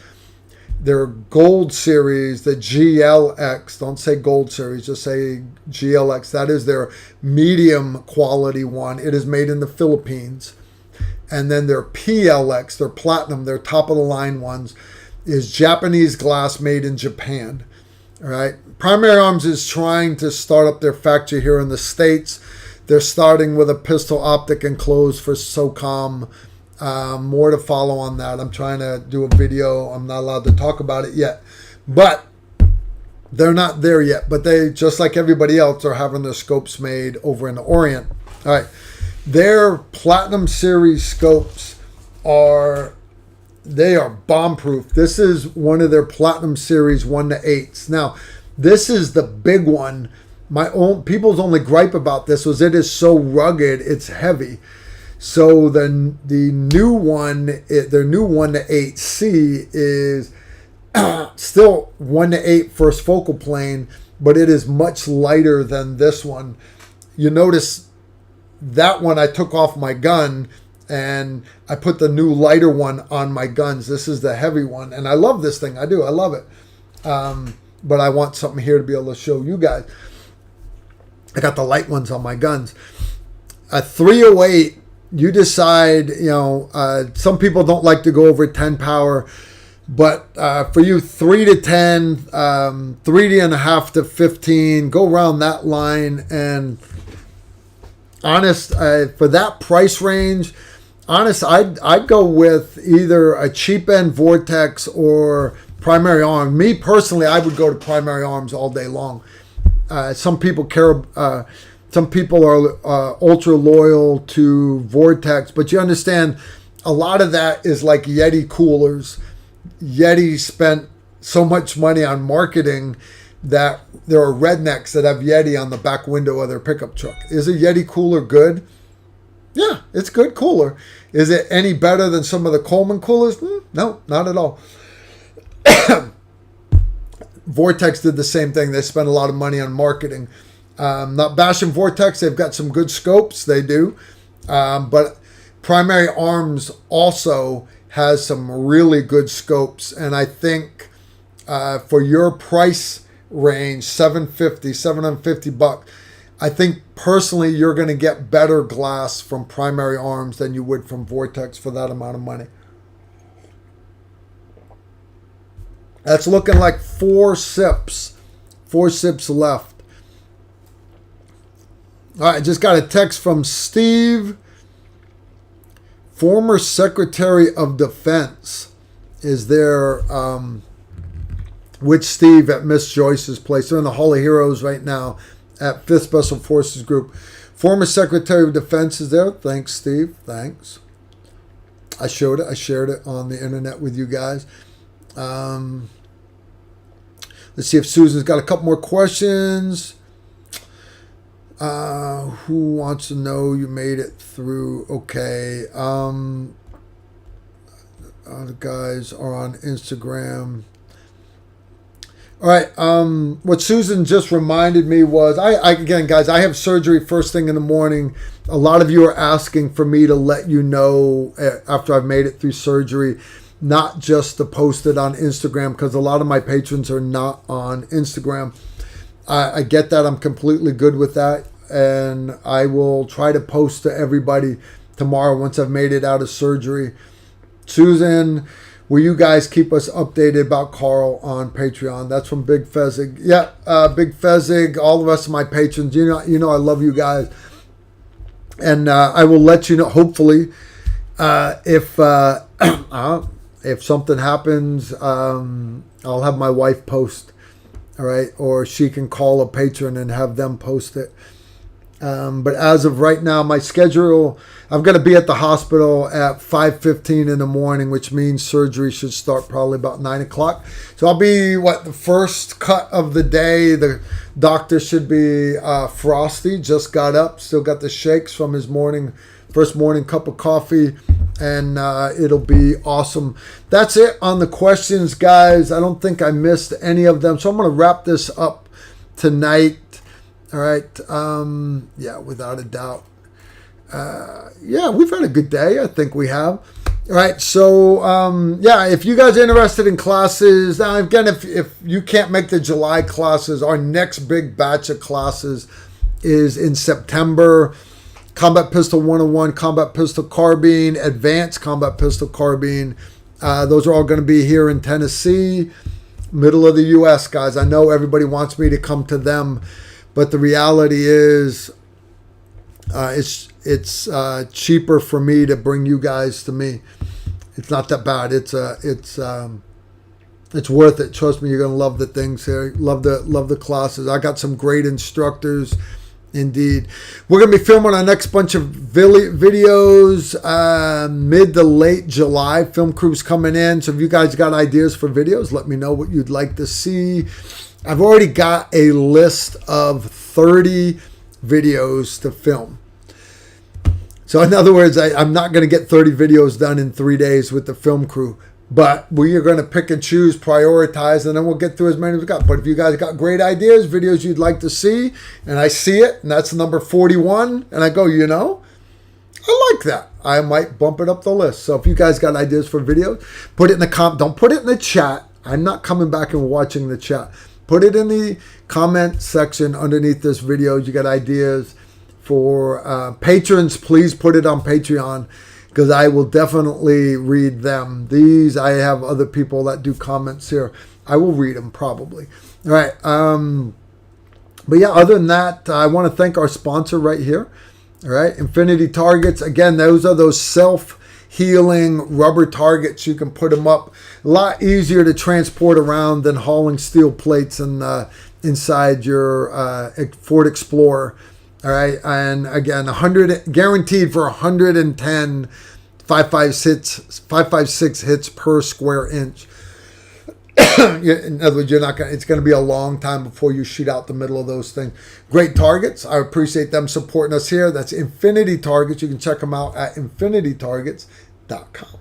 Their gold series, the GLX, don't say gold series, just say GLX. That is their medium quality one. It is made in the Philippines. And then their PLX, their platinum, their top of the line ones, is Japanese glass made in Japan. All right. Primary Arms is trying to start up their factory here in the States. They're starting with a pistol optic enclosed for SOCOM. More to follow on that. I'm trying to do a video. I'm not allowed to talk about it yet. But they're not there yet. But they, just like everybody else, are having their scopes made over in the Orient. All right. Their Platinum Series scopes are bomb-proof. This is one of their Platinum Series 1-8s. Now, this is the big one. People's only gripe about this was it is so rugged, it's heavy. So the new one, their new 1-8C is still 1-8 first focal plane, but it is much lighter than this one. You notice that one I took off my gun and I put the new lighter one on my guns. This is the heavy one, and I love this thing. I do. I love it. But I want something here to be able to show you guys. I got the light ones on my guns. A 308. You decide, some people don't like to go over 10 power, but for you, 3 to 10, 3.5 to 15, go around that line. And honest, for that price range, I'd go with either a cheap end Vortex or Primary Arms. Me personally, I would go to Primary Arms all day long. Some people care. Some people are ultra loyal to Vortex, but you understand a lot of that is like Yeti coolers. Yeti spent so much money on marketing that there are rednecks that have Yeti on the back window of their pickup truck. Is a Yeti cooler good? Yeah, it's good cooler. Is it any better than some of the Coleman coolers? No, not at all. Vortex did the same thing. They spent a lot of money on marketing. Not bashing Vortex. They've got some good scopes. They do. But Primary Arms also has some really good scopes. And I think for your price range, $750 I think personally you're going to get better glass from Primary Arms than you would from Vortex for that amount of money. That's looking like 4 sips. 4 sips left. All right, I just got a text from Steve, former Secretary of Defense. Is there, with Steve at Miss Joyce's place. They're in the Hall of Heroes right now at 5th Special Forces Group. Former Secretary of Defense is there. Thanks, Steve. Thanks. I showed it. I shared it on the internet with you guys. Let's see if Susan's got a couple more questions. Who wants to know you made it through? Okay. The guys are on Instagram. All right. What Susan just reminded me was, again, guys, I have surgery first thing in the morning. A lot of you are asking for me to let you know after I've made it through surgery, not just to post it on Instagram, because a lot of my patrons are not on Instagram. I get that. I'm completely good with that. And I will try to post to everybody tomorrow once I've made it out of surgery. Susan, will you guys keep us updated about Carl on Patreon? That's from Big Fezzig. Yeah, Big Fezzig, all the rest of my patrons. You know I love you guys. And I will let you know, hopefully, if something happens, I'll have my wife post, all right? Or she can call a patron and have them post it. But as of right now, my schedule, I've got to be at the hospital at 5:15 in the morning, which means surgery should start probably about 9 o'clock. So I'll be, the first cut of the day. The doctor should be frosty, just got up, still got the shakes from his first morning cup of coffee, and it'll be awesome. That's it on the questions, guys. I don't think I missed any of them. So I'm going to wrap this up tonight. All right. Yeah, without a doubt. Yeah, we've had a good day. I think we have. All right. So, yeah, if you guys are interested in classes, now again, if you can't make the July classes, our next big batch of classes is in September. Combat Pistol 101, Combat Pistol Carbine, Advanced Combat Pistol Carbine. Those are all going to be here in Tennessee, middle of the U.S., guys. I know everybody wants me to come to them, but the reality is it's cheaper for me to bring you guys to me. It's not that bad. It's worth it. Trust me, you're gonna love the things here. Love the classes. I got some great instructors. Indeed. We're going to be filming our next bunch of videos mid to late July. Film crew's coming in. So if you guys got ideas for videos, let me know what you'd like to see. I've already got a list of 30 videos to film. So in other words, I'm not going to get 30 videos done in 3 days with the film crew. But we are going to pick and choose, prioritize, and then we'll get through as many as we got. But if you guys got great ideas, videos you'd like to see, and I see it, and that's number 41, and I go, I like that. I might bump it up the list. So if you guys got ideas for videos, put it in the don't put it in the chat. I'm not coming back and watching the chat. Put it in the comment section underneath this video. You got ideas for patrons, please put it on Patreon, because I will definitely read them. I have other people that do comments here. I will read them probably. All right. But yeah, other than that, I want to thank our sponsor right here. All right. Infinity Targets. Again, those are those self-healing rubber targets. You can put them up. A lot easier to transport around than hauling steel plates inside your Ford Explorer. All right, and again, 100 guaranteed for 110 5.56 hits per square inch. In other words, it's going to be a long time before you shoot out the middle of those things. Great targets. I appreciate them supporting us here. That's Infinity Targets. You can check them out at infinitytargets.com.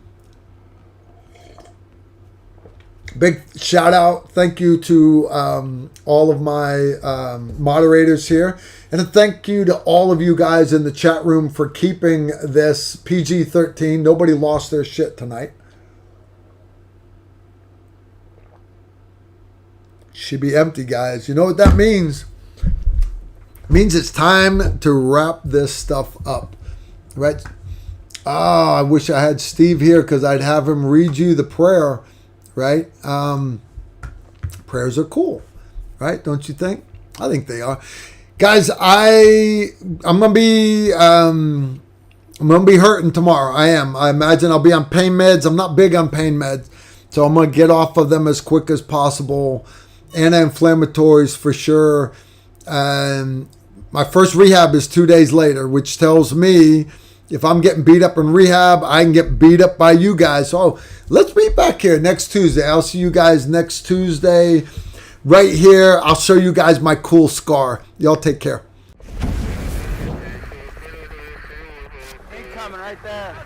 Big shout out. Thank you to all of my moderators here. And a thank you to all of you guys in the chat room for keeping this PG-13. Nobody lost their shit tonight. Should be empty, guys. You know what that means? It means it's time to wrap this stuff up. Right? Oh, I wish I had Steve here because I'd have him read you the prayer. Right? Prayers are cool. Right? Don't you think? I think they are. Guys, I'm gonna be hurting tomorrow. I am. I imagine I'll be on pain meds. I'm not big on pain meds, so I'm gonna get off of them as quick as possible. Anti-inflammatories for sure. My first rehab is 2 days later, which tells me if I'm getting beat up in rehab, I can get beat up by you guys. So let's meet back here next Tuesday. I'll see you guys next Tuesday. Right here, I'll show you guys my cool scar. Y'all take care. Incoming right there.